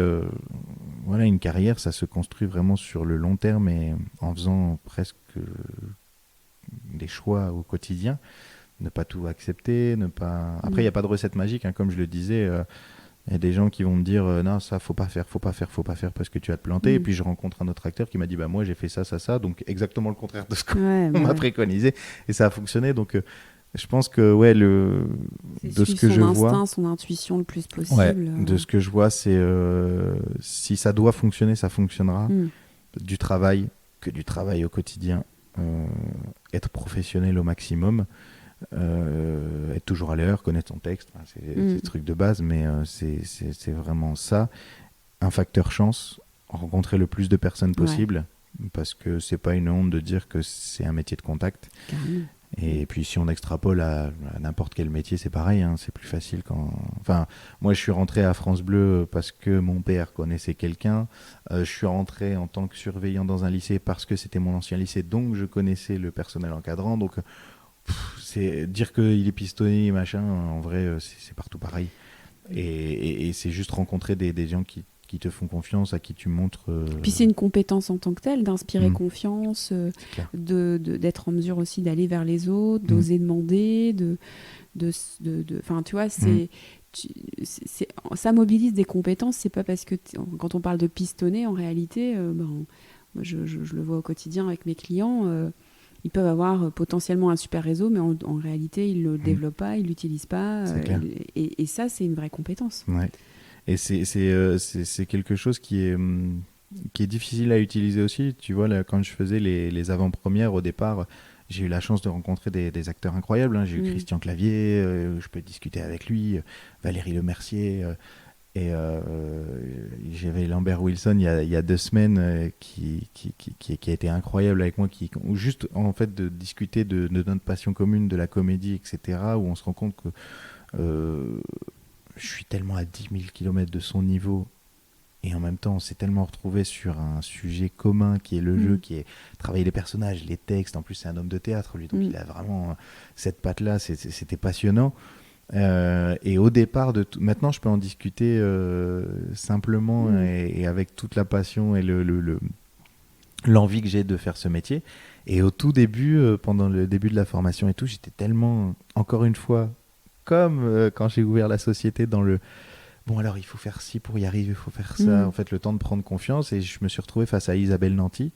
une carrière, ça se construit vraiment sur le long terme et en faisant presque des choix au quotidien, ne pas tout accepter, ne pas... Après, il n'y a pas de recette magique, hein, comme je le disais. Il y a des gens qui vont me dire non, ça, faut pas faire parce que tu vas te planter. Et puis, je rencontre un autre acteur qui m'a dit moi, j'ai fait ça. Donc, exactement le contraire de ce qu'on m'a préconisé. Et ça a fonctionné. Donc, je pense que, de ce que je vois. Son instinct, son intuition le plus possible. Ouais, de ce que je vois, c'est si ça doit fonctionner, ça fonctionnera. Du travail au quotidien. Être professionnel au maximum. Être toujours à l'heure, connaître son texte, c'est des trucs de base, mais c'est vraiment ça. Un facteur chance, rencontrer le plus de personnes possible, parce que c'est pas une honte de dire que c'est un métier de contact. Et puis si on extrapole à n'importe quel métier, c'est pareil, hein, c'est plus facile quand... Enfin, moi je suis rentré à France Bleu parce que mon père connaissait quelqu'un, je suis rentré en tant que surveillant dans un lycée parce que c'était mon ancien lycée, donc je connaissais le personnel encadrant, donc... c'est dire qu'il est pistonné machin, en vrai c'est partout pareil, et c'est juste rencontrer des gens qui te font confiance, à qui tu montres puis c'est une compétence en tant que telle d'inspirer confiance, d'être en mesure aussi d'aller vers les autres, d'oser demander, enfin tu vois, ça mobilise des compétences. C'est pas parce que quand on parle de pistonner, en réalité je le vois au quotidien avec mes clients, ils peuvent avoir potentiellement un super réseau, mais en réalité, ils ne le développent pas, ils ne l'utilisent pas. Et ça, c'est une vraie compétence. Ouais. Et c'est quelque chose qui est difficile à utiliser aussi. Tu vois, là, quand je faisais les avant-premières, au départ, j'ai eu la chance de rencontrer des acteurs incroyables. Hein. J'ai eu Christian Clavier, je peux discuter avec lui, Valérie Lemercier... Et j'avais Lambert Wilson il y a 2 semaines qui a été incroyable avec moi, juste en fait de discuter de notre passion commune, de la comédie, etc., où on se rend compte que je suis tellement à 10 000 km de son niveau, et en même temps on s'est tellement retrouvé sur un sujet commun qui est le jeu, qui est travailler les personnages, les textes. En plus c'est un homme de théâtre lui, donc il a vraiment cette patte-là, c'était passionnant. Et au départ maintenant je peux en discuter simplement et avec toute la passion et l'envie que j'ai de faire ce métier. Et au tout début, pendant le début de la formation et tout, j'étais tellement, encore une fois, comme quand j'ai ouvert la société, dans le bon, alors il faut faire ci pour y arriver, il faut faire ça, en fait le temps de prendre confiance. Et je me suis retrouvé face à Isabelle Nanty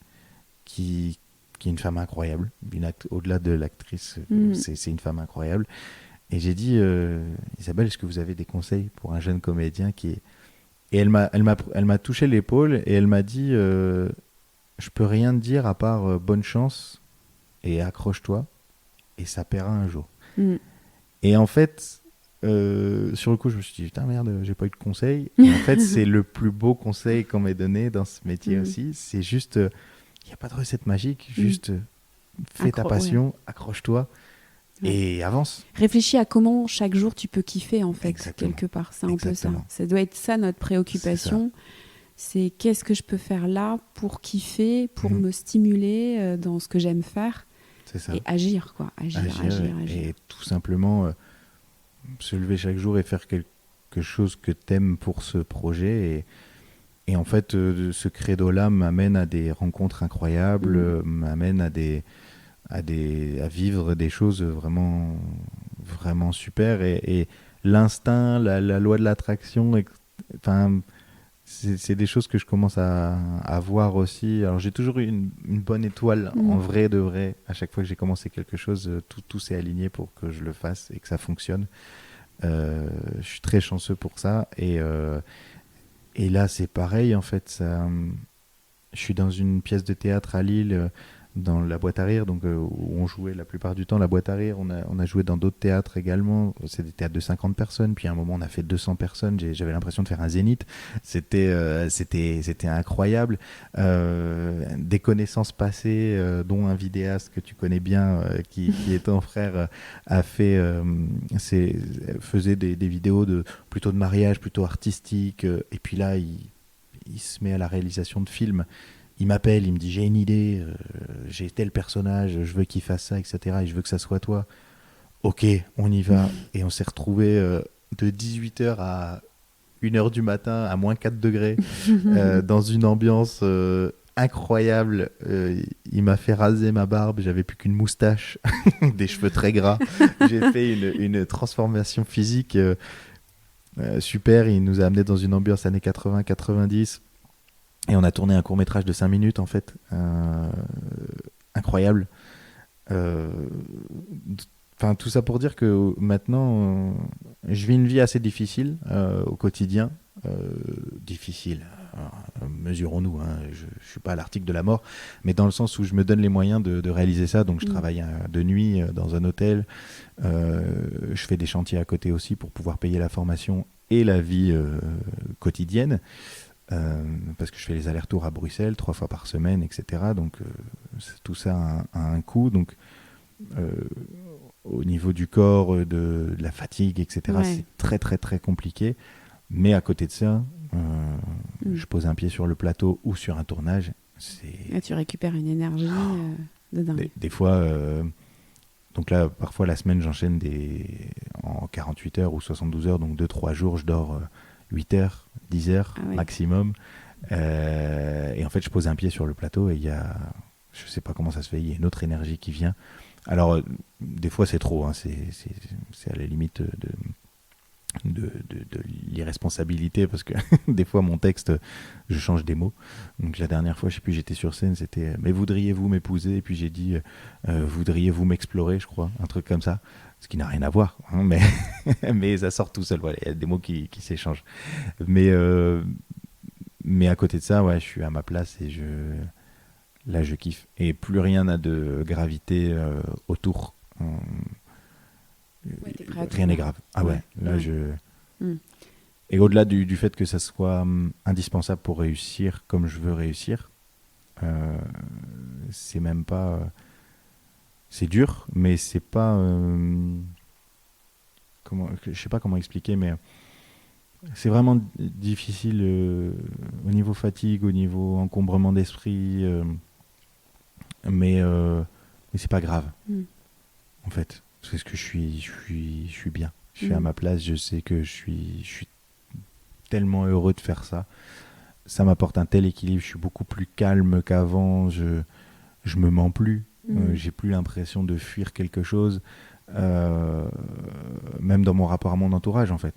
qui est une femme incroyable, au-delà de l'actrice, c'est une femme incroyable. Et j'ai dit, Isabelle, est-ce que vous avez des conseils pour un jeune comédien qui est... Et elle m'a touché l'épaule et elle m'a dit, je peux rien te dire à part bonne chance et accroche-toi et ça paiera un jour. Et en fait, sur le coup, je me suis dit, putain merde, j'ai pas eu de conseil. Et en fait, c'est le plus beau conseil qu'on m'ait donné dans ce métier aussi. C'est juste, il n'y a pas de recette magique, juste fais ta passion, accroche-toi. Et avance. Réfléchis à comment chaque jour tu peux kiffer, en fait, quelque part. C'est un peu ça. Ça doit être ça notre préoccupation. C'est qu'est-ce que je peux faire là pour kiffer, pour me stimuler dans ce que j'aime faire. C'est ça. Et agir, quoi. Agir. Et tout simplement se lever chaque jour et faire quelque chose que t'aimes pour ce projet. Et en fait, ce credo-là m'amène à des rencontres incroyables, m'amène à vivre des choses vraiment, vraiment super. Et l'instinct, la loi de l'attraction, c'est des choses que je commence à voir aussi. Alors j'ai toujours eu une bonne étoile, en vrai de vrai. À chaque fois que j'ai commencé quelque chose, tout s'est aligné pour que je le fasse et que ça fonctionne. Je suis très chanceux pour ça. Et là, c'est pareil, en fait. Je suis dans une pièce de théâtre à Lille, dans la boîte à rire, donc où on jouait la plupart du temps la boîte à rire. On a joué dans d'autres théâtres également. C'est des théâtres de 50 personnes, puis à un moment on a fait 200 personnes. J'avais l'impression de faire un zénith. C'était incroyable. Des connaissances passées, dont un vidéaste que tu connais bien, qui est ton frère, faisait des vidéos plutôt de mariage, plutôt artistiques, et puis là il se met à la réalisation de films. Il m'appelle, il me dit j'ai une idée, j'ai tel personnage, je veux qu'il fasse ça, etc. Et je veux que ça soit toi. Ok, on y va. Et on s'est retrouvés de 18h à 1h du matin à moins 4 degrés dans une ambiance incroyable. Il m'a fait raser ma barbe, j'avais plus qu'une moustache, des cheveux très gras. J'ai fait une transformation physique super. Il nous a amenés dans une ambiance années 80-90 et on a tourné un court-métrage de 5 minutes en fait. Incroyable. Enfin, tout ça pour dire que maintenant, je vis une vie assez difficile au quotidien. Difficile, mesurons-nous, hein, je ne suis pas à l'article de la mort, mais dans le sens où je me donne les moyens de réaliser ça. Donc je travaille de nuit dans un hôtel, je fais des chantiers à côté aussi pour pouvoir payer la formation et la vie quotidienne, parce que je fais les allers-retours à Bruxelles 3 fois par semaine, etc. Donc tout ça a un coût. Donc au niveau du corps, de la fatigue, etc., c'est très très très compliqué. Mais à côté de ça, je pose un pied sur le plateau ou sur un tournage. Là, tu récupères une énergie de dingue. Des fois, donc là, parfois la semaine, j'enchaîne en 48 heures ou 72 heures, donc 2-3 jours, je dors 8 heures, 10 heures maximum. Et en fait, je pose un pied sur le plateau et je ne sais pas comment ça se fait, il y a une autre énergie qui vient. Alors, des fois, c'est trop, hein, c'est à la limite de l'irresponsabilité, parce que des fois, mon texte, je change des mots. Donc, la dernière fois, je ne sais plus, j'étais sur scène, c'était « Mais voudriez-vous m'épouser ?» Et puis, j'ai dit « Voudriez-vous m'explorer ?» je crois, un truc comme ça. Ce qui n'a rien à voir, hein, mais ça sort tout seul. Voilà, il y a des mots qui s'échangent. Mais à côté de ça, ouais, je suis à ma place et là, je kiffe. Et plus rien n'a de gravité autour. Rien n'est grave. Ah ouais, là, Et au-delà du fait que ça soit indispensable pour réussir comme je veux réussir, c'est même pas... c'est dur, mais c'est pas... je sais pas comment expliquer, mais c'est vraiment difficile au niveau fatigue, au niveau encombrement d'esprit, mais c'est pas grave, en fait. Parce que je suis bien. Je suis à ma place, je sais que je suis tellement heureux de faire ça. Ça m'apporte un tel équilibre, je suis beaucoup plus calme qu'avant, je me mens plus, j'ai plus l'impression de fuir quelque chose, même dans mon rapport à mon entourage, en fait.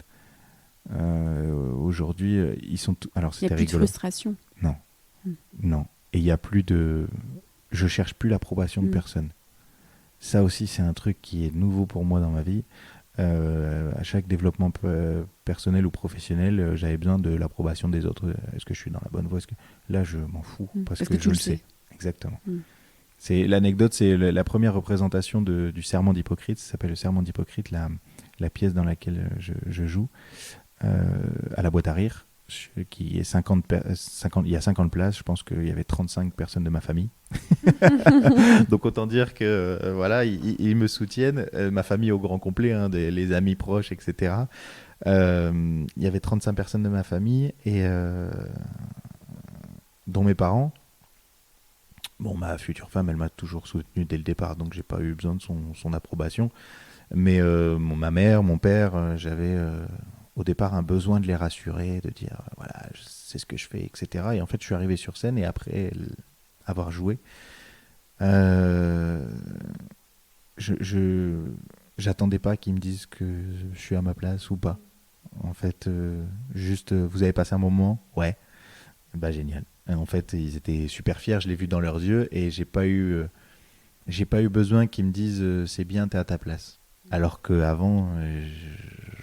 Aujourd'hui, ils sont... Alors, il n'y a plus de frustration. Non. Non. Et il n'y a plus de... Je cherche plus l'approbation de personne. Ça aussi, c'est un truc qui est nouveau pour moi dans ma vie. À chaque développement personnel ou professionnel, j'avais besoin de l'approbation des autres. Est-ce que je suis dans la bonne voie? Là, je m'en fous parce que je le sais. Exactement. C'est l'anecdote, c'est la première représentation du Serment d'Hippocrate. Ça s'appelle le Serment d'Hippocrate, la pièce dans laquelle je joue à la boîte à rire. Qui est 50, il y a 50 places, je pense qu'il y avait 35 personnes de ma famille. Donc autant dire que voilà, ils me soutiennent, ma famille au grand complet, hein, les amis proches, etc. Il y avait 35 personnes de ma famille, et dont mes parents. Bon, ma future femme, elle m'a toujours soutenu dès le départ, donc j'ai pas eu besoin de son approbation. Mais ma mère, mon père, j'avais... au départ un besoin de les rassurer, de dire voilà, c'est ce que je fais, etc. Et en fait, je suis arrivé sur scène et après avoir joué, j'attendais pas qu'ils me disent que je suis à ma place ou pas. En fait, juste, vous avez passé un moment, ouais, bah génial. Et en fait, ils étaient super fiers, je l'ai vu dans leurs yeux, et j'ai pas eu besoin qu'ils me disent c'est bien, t'es à ta place. Alors qu'avant,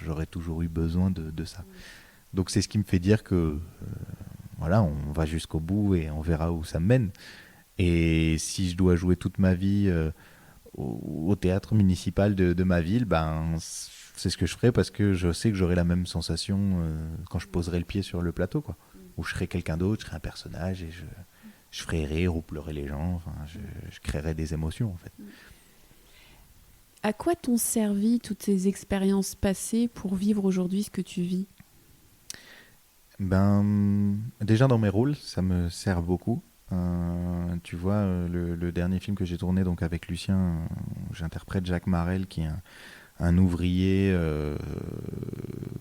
j'aurais toujours eu besoin de ça. Donc c'est ce qui me fait dire que voilà, on va jusqu'au bout et on verra où ça me mène. Et si je dois jouer toute ma vie au théâtre municipal de ma ville, ben c'est ce que je ferai, parce que je sais que j'aurai la même sensation quand je poserai le pied sur le plateau, quoi. Où je serai quelqu'un d'autre, je serai un personnage et je ferai rire ou pleurer les gens. Enfin, je créerai des émotions, en fait. À quoi t'ont servi toutes ces expériences passées pour vivre aujourd'hui ce que tu vis? Déjà dans mes rôles, ça me sert beaucoup. Tu vois, le dernier film que j'ai tourné donc avec Lucien, j'interprète Jacques Marel, qui est un ouvrier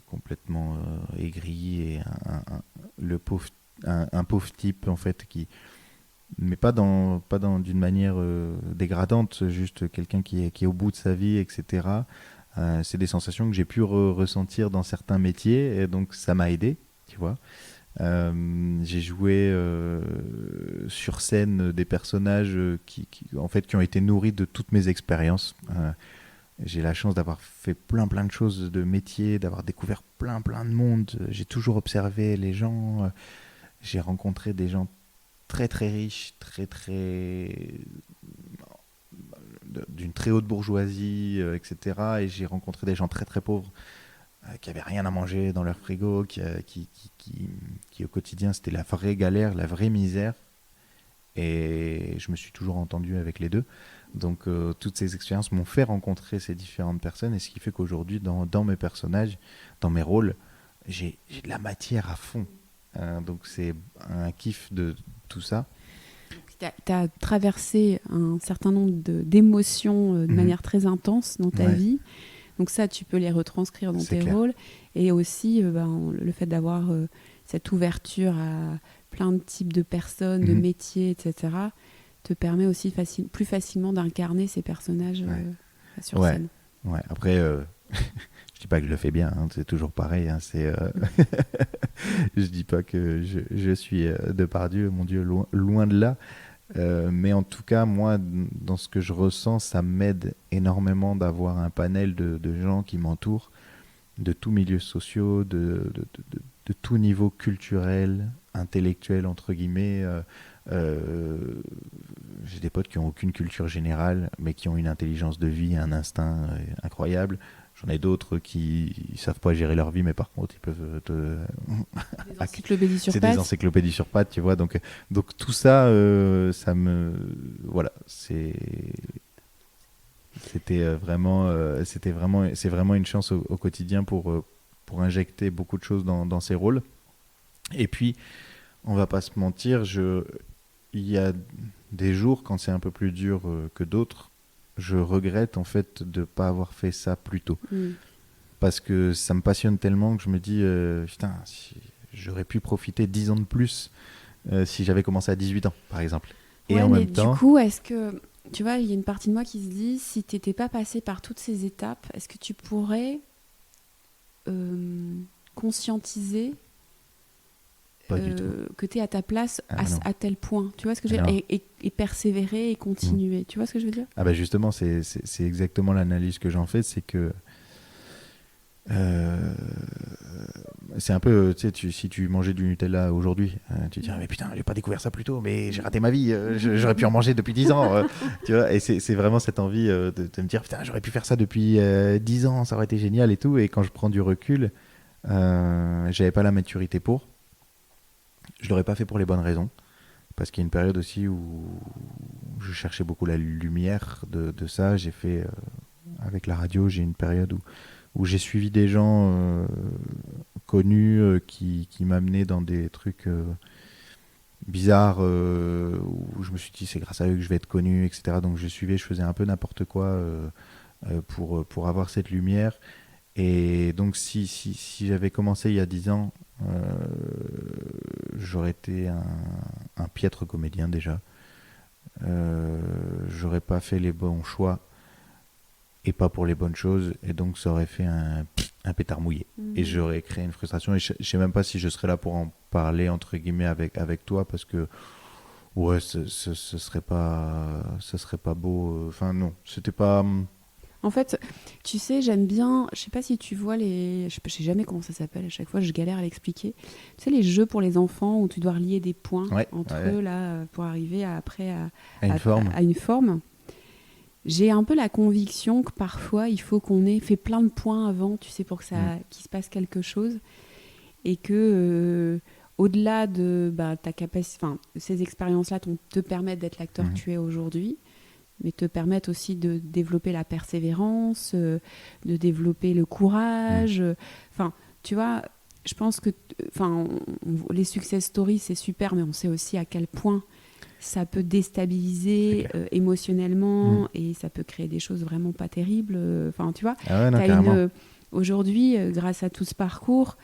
complètement aigri, et un pauvre type, en fait, mais pas d'une manière dégradante, juste quelqu'un qui est au bout de sa vie, etc. C'est des sensations que j'ai pu ressentir dans certains métiers, et donc ça m'a aidé, tu vois. J'ai joué sur scène des personnages en fait, qui ont été nourris de toutes mes expériences. J'ai la chance d'avoir fait plein de choses de métier, d'avoir découvert plein de monde. J'ai toujours observé les gens. J'ai rencontré des gens très riches, d'une très haute bourgeoisie, etc. Et j'ai rencontré des gens très pauvres qui avaient rien à manger dans leur frigo, qui au quotidien c'était la vraie galère, la vraie misère. Et je me suis toujours entendu avec les deux. Donc toutes ces expériences m'ont fait rencontrer ces différentes personnes, et ce qui fait qu'aujourd'hui dans mes personnages, dans mes rôles, j'ai de la matière à fond. Donc c'est un kiff de tout ça. Tu as traversé un certain nombre d'émotions de manière très intense dans ta vie. Donc ça, tu peux les retranscrire dans tes rôles. Et aussi, le fait d'avoir cette ouverture à plein de types de personnes, de métiers, etc., te permet aussi plus facilement d'incarner ces personnages sur scène. Ouais. Après, je dis pas que je le fais bien, hein, c'est toujours pareil. Hein, je dis pas que je suis Depardieu, mon Dieu, loin de là. Mais en tout cas, moi, dans ce que je ressens, ça m'aide énormément d'avoir un panel de gens qui m'entourent, de tous milieux sociaux, de tout niveau culturel, intellectuel, entre guillemets. J'ai des potes qui n'ont aucune culture générale, mais qui ont une intelligence de vie, un instinct incroyable. J'en ai d'autres qui ne savent pas gérer leur vie, mais par contre, ils peuvent Des encyclopédies sur pattes. C'est des encyclopédies sur pattes, tu vois. Donc tout ça, ça me... Voilà, c'est vraiment une chance au quotidien pour injecter beaucoup de choses dans ces rôles. Et puis, on va pas se mentir, il y a des jours, quand c'est un peu plus dur que d'autres, je regrette en fait de ne pas avoir fait ça plus tôt. Parce que ça me passionne tellement que je me dis, putain, j'aurais pu profiter 10 ans de plus si j'avais commencé à 18 ans, par exemple. Et en même temps... Du coup, est-ce que, tu vois, il y a une partie de moi qui se dit, si tu n'étais pas passé par toutes ces étapes, est-ce que tu pourrais conscientiser que tu es à ta place à tel point, tu vois ce que je veux dire, et persévérer et continuer, tu vois ce que je veux dire? Ah bah justement, c'est exactement l'analyse que j'en fais, c'est que c'est un peu, tu sais, si tu mangeais du Nutella aujourd'hui, tu te dis, mais putain, j'ai pas découvert ça plus tôt, mais j'ai raté ma vie, j'aurais pu en manger depuis 10 ans, tu vois, et c'est vraiment cette envie de me dire, putain, j'aurais pu faire ça depuis 10 ans, ça aurait été génial et tout, et quand je prends du recul, j'avais pas la maturité pour. Je l'aurais pas fait pour les bonnes raisons, parce qu'il y a une période aussi où je cherchais beaucoup la lumière de ça. J'ai fait, avec la radio, j'ai une période où j'ai suivi des gens connus qui m'amenaient dans des trucs bizarres, où je me suis dit c'est grâce à eux que je vais être connu, etc. Donc je faisais un peu n'importe quoi pour avoir cette lumière. Et donc si j'avais commencé il y a 10 ans, j'aurais été un piètre comédien déjà. J'aurais pas fait les bons choix et pas pour les bonnes choses, et donc ça aurait fait un pétard mouillé. Et j'aurais créé une frustration, et je sais même pas si je serais là pour en parler entre guillemets avec toi, parce que ouais, ce serait pas beau. Enfin non, c'était pas... En fait, tu sais, j'aime bien, je sais pas si tu vois je sais jamais comment ça s'appelle, à chaque fois je galère à l'expliquer. Tu sais, les jeux pour les enfants où tu dois relier des points entre eux là, pour arriver à une forme. J'ai un peu la conviction que parfois il faut qu'on ait fait plein de points avant, tu sais, pour que qu'il se passe quelque chose. Et que au-delà de ta capacité, ces expériences-là te permettent d'être l'acteur que tu es aujourd'hui, mais te permettent aussi de développer la persévérance, de développer le courage. Tu vois, je pense que les success stories, c'est super, mais on sait aussi à quel point ça peut déstabiliser émotionnellement, et ça peut créer des choses vraiment pas terribles. Tu vois, carrément. Aujourd'hui, grâce à tout ce parcours,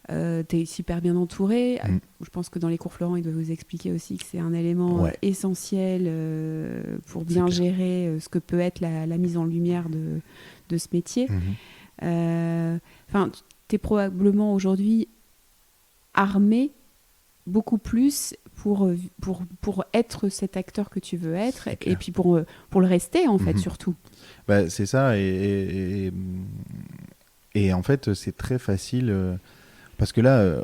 Tu es super bien entouré. Mm. Je pense que dans les cours Florent, il doit vous expliquer aussi que c'est un élément Ouais. essentiel pour C'est bien clair. gérer ce que peut être la mise en lumière de ce métier. Enfin, tu es probablement aujourd'hui armé beaucoup plus pour être cet acteur que tu veux être C'est et clair. puis pour le rester en fait Mhm. surtout. Bah, c'est ça, et en fait, c'est très facile, parce que là,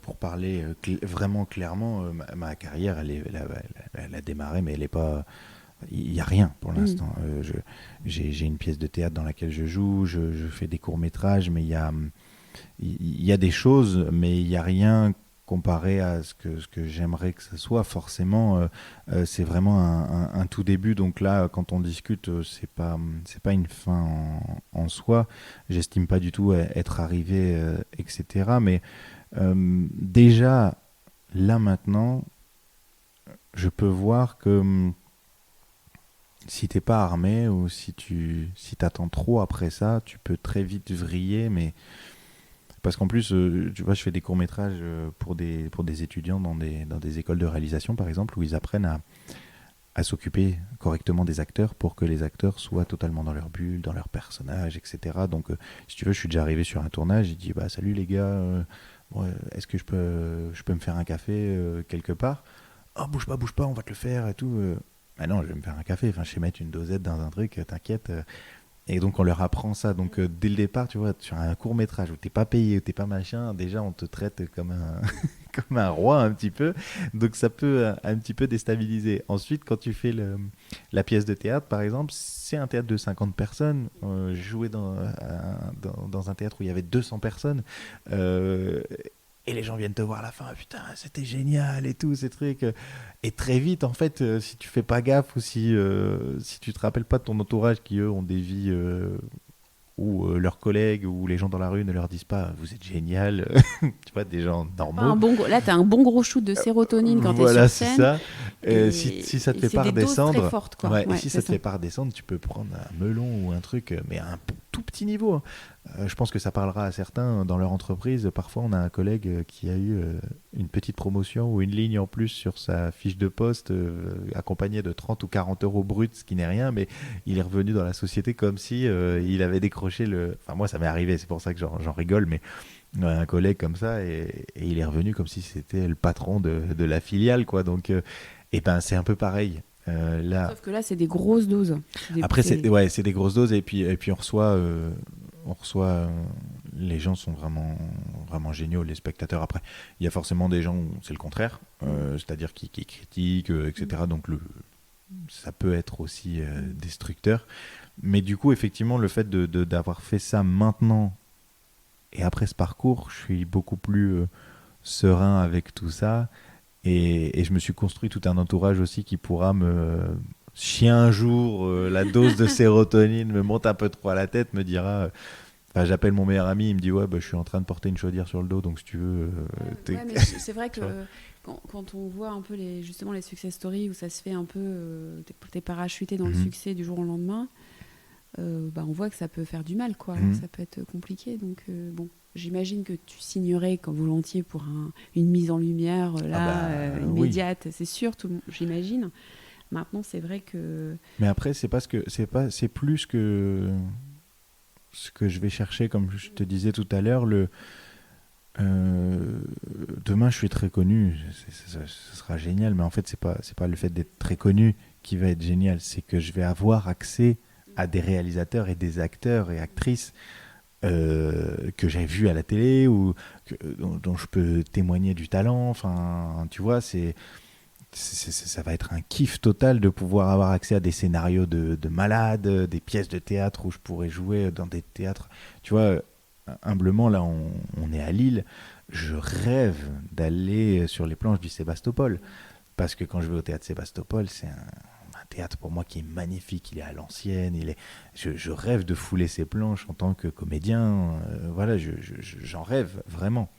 pour parler vraiment clairement, ma carrière, elle a démarré, mais elle est pas, il n'y a rien pour l'instant. J'ai une pièce de théâtre dans laquelle je joue, je fais des courts-métrages, mais il y a des choses, mais il n'y a rien comparé à ce que j'aimerais que ce soit. Forcément, c'est vraiment un tout début. Donc là, quand on discute, c'est pas une fin en soi. J'estime pas du tout être arrivé, etc. Mais déjà, là maintenant, je peux voir que si t'es pas armé ou si t'attends trop après ça, tu peux très vite vriller, mais parce qu'en plus, tu vois, je fais des courts-métrages pour des étudiants dans des écoles de réalisation, par exemple, où ils apprennent à s'occuper correctement des acteurs pour que les acteurs soient totalement dans leur bulle, dans leur personnage, etc. Donc, si tu veux, je suis déjà arrivé sur un tournage, j'ai dit, bah, salut les gars, ouais, est-ce que je peux me faire un café quelque part? Oh, bouge pas, on va te le faire et tout. Ah non, je vais me faire un café, enfin, je sais mettre une dosette dans un truc, t'inquiète. Et donc on leur apprend ça. Donc dès le départ, tu vois, sur un court métrage où t'es pas payé, où t'es pas machin, déjà on te traite comme un, comme un roi un petit peu. Donc ça peut un petit peu déstabiliser. Ensuite, quand tu fais la pièce de théâtre, par exemple, c'est un théâtre de 50 personnes. J'ai joué dans un théâtre où il y avait 200 personnes. Euh, et les gens viennent te voir à la fin, putain, c'était génial et tout, ces trucs. Et très vite, en fait, si tu fais pas gaffe ou si tu te rappelles pas de ton entourage qui, eux, ont des vies où leurs collègues ou les gens dans la rue ne leur disent pas vous êtes génial, tu vois, des gens normaux. Là, tu as un bon gros shoot de sérotonine quand tu es sur Voilà, c'est scène. ça. Si ça te Et fait c'est pas des doses très redescendre, fortes, quoi. ouais, et Ouais, si c'est ça te ça. fait pas redescendre, tu peux prendre un melon ou un truc, mais à un tout petit niveau, hein. Je pense que ça parlera à certains dans leur entreprise. Parfois, on a un collègue qui a eu une petite promotion ou une ligne en plus sur sa fiche de poste, accompagnée de 30 ou 40 euros bruts, ce qui n'est rien, mais il est revenu dans la société comme si il avait décroché le. Enfin, moi, ça m'est arrivé, c'est pour ça que j'en rigole, mais un collègue comme ça, et il est revenu comme si c'était le patron de la filiale, quoi. Donc, et ben, c'est un peu pareil. Là, Sauf que là, c'est des grosses doses. après, c'est des grosses doses, et puis on reçoit les gens sont vraiment, vraiment géniaux, les spectateurs. Après, il y a forcément des gens où c'est le contraire, c'est-à-dire qui critiquent, etc. Donc, ça peut être aussi destructeur. Mais du coup, effectivement, le fait d'avoir fait ça maintenant et après ce parcours, je suis beaucoup plus serein avec tout ça. Et je me suis construit tout un entourage aussi qui pourra si un jour la dose de sérotonine me monte un peu trop à la tête, me dira. Enfin, j'appelle mon meilleur ami, il me dit ouais, bah, je suis en train de porter une chaudière sur le dos, donc si tu veux. Ouais, mais c'est vrai que quand on voit un peu justement les success stories où ça se fait un peu, t'es parachuté dans le succès du jour au lendemain, bah, on voit que ça peut faire du mal, quoi. Ça peut être compliqué. Donc bon, j'imagine que tu signerais comme volontiers pour une mise en lumière immédiate, oui. C'est sûr, j'imagine. Maintenant, c'est vrai que. Mais après, c'est plus que ce que je vais chercher, comme je te disais tout à l'heure. Demain, je suis très connu, ce sera génial. Mais en fait, c'est pas le fait d'être très connu qui va être génial. C'est que je vais avoir accès à des réalisateurs et des acteurs et actrices que j'ai vus à la télé ou dont je peux témoigner du talent. Enfin, tu vois, ça va être un kiff total de pouvoir avoir accès à des scénarios de malades, des pièces de théâtre où je pourrais jouer dans des théâtres. Tu vois, humblement, là, on est à Lille. Je rêve d'aller sur les planches du Sébastopol. Parce que quand je vais au théâtre Sébastopol, c'est un théâtre pour moi qui est magnifique. Il est à l'ancienne. Je rêve de fouler ces planches en tant que comédien. Voilà, j'en rêve vraiment.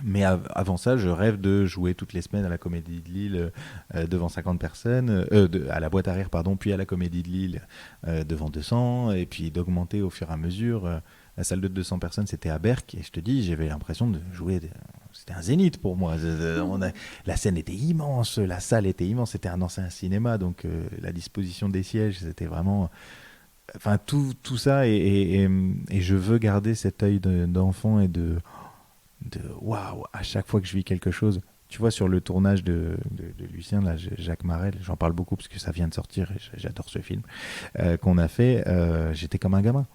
Mais avant ça, je rêve de jouer toutes les semaines à la Comédie de Lille devant 50 personnes, à la Boîte à Rire, pardon, puis à la Comédie de Lille devant 200, et puis d'augmenter au fur et à mesure. La salle de 200 personnes, c'était à Berck. Et je te dis, j'avais l'impression de jouer. C'était un zénith pour moi. La scène était immense, la salle était immense. C'était un ancien cinéma, donc la disposition des sièges, c'était vraiment. Enfin, tout ça. Et je veux garder cet œil d'enfant et de waouh, à chaque fois que je vis quelque chose. Tu vois, sur le tournage de Lucien, là, Jacques Marel, j'en parle beaucoup parce que ça vient de sortir et j'adore ce film qu'on a fait. J'étais comme un gamin.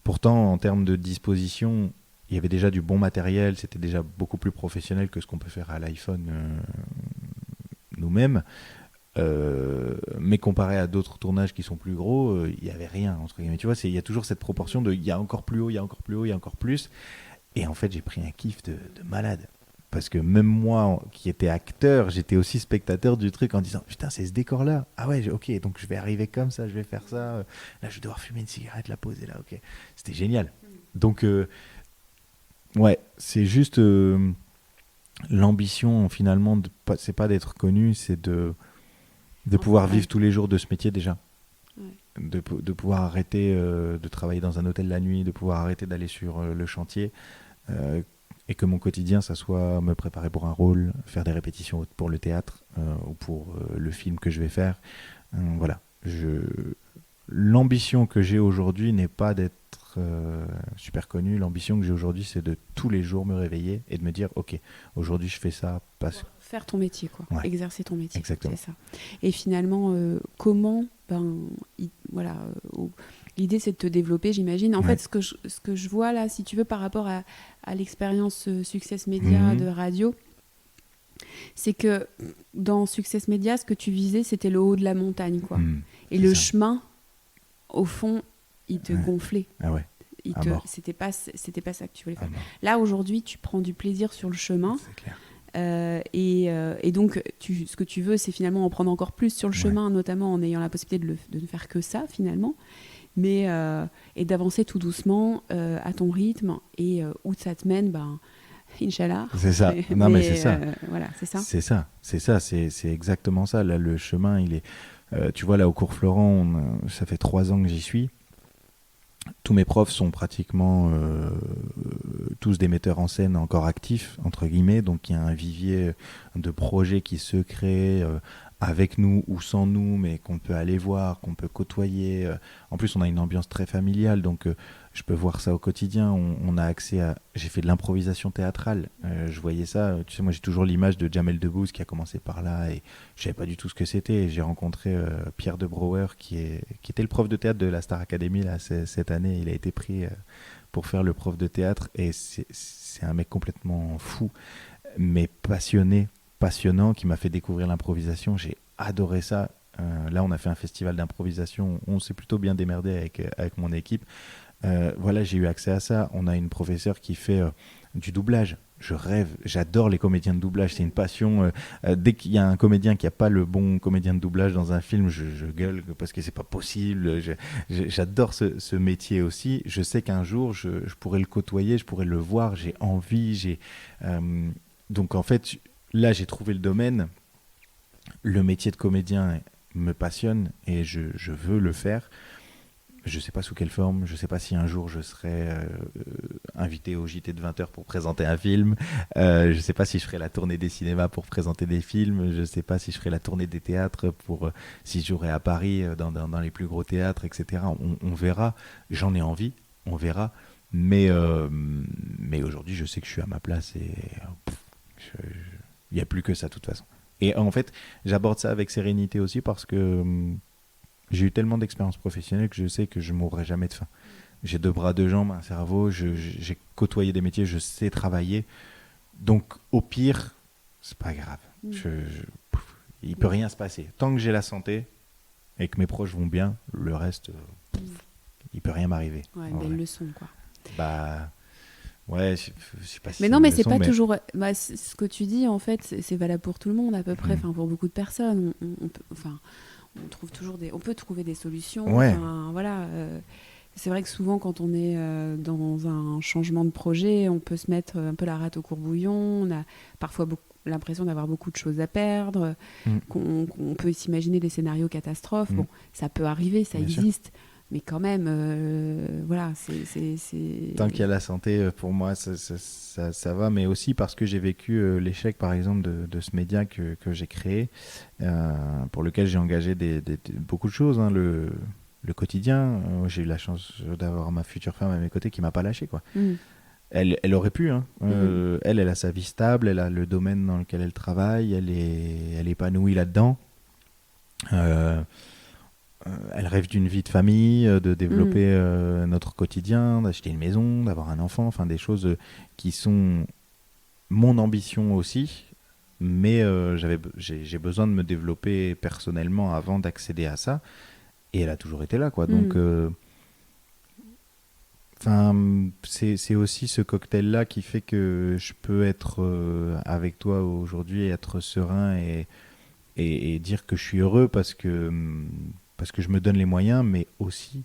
Pourtant, en termes de disposition, il y avait déjà du bon matériel, c'était déjà beaucoup plus professionnel que ce qu'on peut faire à l'iPhone nous-mêmes. Mais comparé à d'autres tournages qui sont plus gros, il n'y avait rien, entre guillemets. Tu vois, il y a toujours cette proportion de il y a encore plus haut, il y a encore plus haut, il y a encore plus. Et en fait, j'ai pris un kiff de malade. Parce que même moi, qui étais acteur, j'étais aussi spectateur du truc en disant putain, c'est ce décor-là. Ah ouais, ok, donc je vais arriver comme ça, je vais faire ça. Là, je vais devoir fumer une cigarette, la poser là, ok. C'était génial. Donc, ouais, c'est juste l'ambition finalement, c'est pas d'être connu, c'est de pouvoir vivre tous les jours de ce métier déjà. Ouais. De pouvoir arrêter de travailler dans un hôtel la nuit, de pouvoir arrêter d'aller sur le chantier. Et que mon quotidien, ça soit me préparer pour un rôle, faire des répétitions pour le théâtre ou pour le film que je vais faire. Voilà. L'ambition que j'ai aujourd'hui n'est pas d'être super connu. L'ambition que j'ai aujourd'hui, c'est de tous les jours me réveiller et de me dire, ok, aujourd'hui je fais ça parce... Faire ton métier, quoi. Ouais. Exercer ton métier. Exactement. C'est ça. Et finalement, comment, voilà... L'idée, c'est de te développer, j'imagine. En fait, ce que je vois là, si tu veux, par rapport à l'expérience Success Media de radio, c'est que dans Success Media, ce que tu visais, c'était le haut de la montagne, quoi. Et le chemin, au fond, il te gonflait. Ah ouais. C'était pas ça que tu voulais faire. Là, aujourd'hui, tu prends du plaisir sur le chemin. C'est clair. Et donc, ce que tu veux, c'est finalement en prendre encore plus sur le chemin, notamment en ayant la possibilité de ne faire que ça, finalement. Mais et d'avancer tout doucement à ton rythme et où ça te mène, Inch'Allah. C'est ça. Non, mais c'est ça. Voilà, c'est ça. C'est ça. C'est exactement ça. Là, le chemin, il est. Tu vois, là, au cours Florent, ça fait 3 ans que j'y suis. Tous mes profs sont pratiquement tous des metteurs en scène encore actifs, entre guillemets. Donc, il y a un vivier de projets qui se crée avec nous ou sans nous, mais qu'on peut aller voir, qu'on peut côtoyer. En plus, on a une ambiance très familiale, donc je peux voir ça au quotidien. On a accès à... J'ai fait de l'improvisation théâtrale. Je voyais ça. Tu sais, moi, j'ai toujours l'image de Jamel Debbouze qui a commencé par là et je savais pas du tout ce que c'était. J'ai rencontré Pierre de Brouwer qui était le prof de théâtre de la Star Academy là, cette année. Il a été pris pour faire le prof de théâtre et c'est un mec complètement fou, mais passionnant, qui m'a fait découvrir l'improvisation. J'ai adoré ça. Là, on a fait un festival d'improvisation. On s'est plutôt bien démerdé avec mon équipe. Voilà, j'ai eu accès à ça. On a une professeure qui fait du doublage. Je rêve, j'adore les comédiens de doublage. C'est une passion. Dès qu'il y a un comédien qui n'a pas le bon comédien de doublage dans un film, je gueule parce que c'est pas possible. J'adore ce métier aussi. Je sais qu'un jour, je pourrais le côtoyer, je pourrais le voir. J'ai envie. Donc en fait, là, j'ai trouvé le domaine. Le métier de comédien me passionne et je veux le faire. Je ne sais pas sous quelle forme, je ne sais pas si un jour je serai invité au JT de 20h pour présenter un film, je ne sais pas si je ferai la tournée des cinémas pour présenter des films, je ne sais pas si je ferai la tournée des théâtres si je jouerai à Paris dans les plus gros théâtres, etc. On verra, j'en ai envie, on verra, mais aujourd'hui je sais que je suis à ma place et il n'y a plus que ça de toute façon. Et en fait, j'aborde ça avec sérénité aussi parce que j'ai eu tellement d'expériences professionnelles que je sais que je ne mourrai jamais de faim. J'ai 2 bras, 2 jambes, un cerveau, j'ai côtoyé des métiers, je sais travailler. Donc, au pire, c'est pas grave. Il ne peut rien se passer. Tant que j'ai la santé et que mes proches vont bien, le reste, il ne peut rien m'arriver. Ouais, une belle leçon, quoi. Ouais, je sais pas si mais non, mais c'est pas toujours... ce que tu dis, en fait, c'est valable pour tout le monde, à peu près, pour beaucoup de personnes. On trouve toujours on peut trouver des solutions. Ouais. Voilà. C'est vrai que souvent, quand on est dans un changement de projet, on peut se mettre un peu la rate au courbouillon. On a parfois l'impression d'avoir beaucoup de choses à perdre, qu'on peut s'imaginer des scénarios catastrophes. Bon, ça peut arriver, ça existe. mais quand même, voilà, c'est... Tant qu'il y a la santé, pour moi, ça va. Mais aussi parce que j'ai vécu l'échec, par exemple, de ce média que j'ai créé, pour lequel j'ai engagé beaucoup de choses. Hein, le quotidien, j'ai eu la chance d'avoir ma future femme à mes côtés qui m'a pas lâché, quoi. Mm. Elle aurait pu. Hein. Mm. Elle a sa vie stable, elle a le domaine dans lequel elle travaille, elle est épanouie là-dedans. Elle rêve d'une vie de famille, de développer notre quotidien, d'acheter une maison, d'avoir un enfant, enfin des choses qui sont mon ambition aussi. Mais j'ai besoin de me développer personnellement avant d'accéder à ça. Et elle a toujours été là, quoi. Donc, c'est aussi ce cocktail-là qui fait que je peux être avec toi aujourd'hui et être serein et dire que je suis heureux parce que je me donne les moyens, mais aussi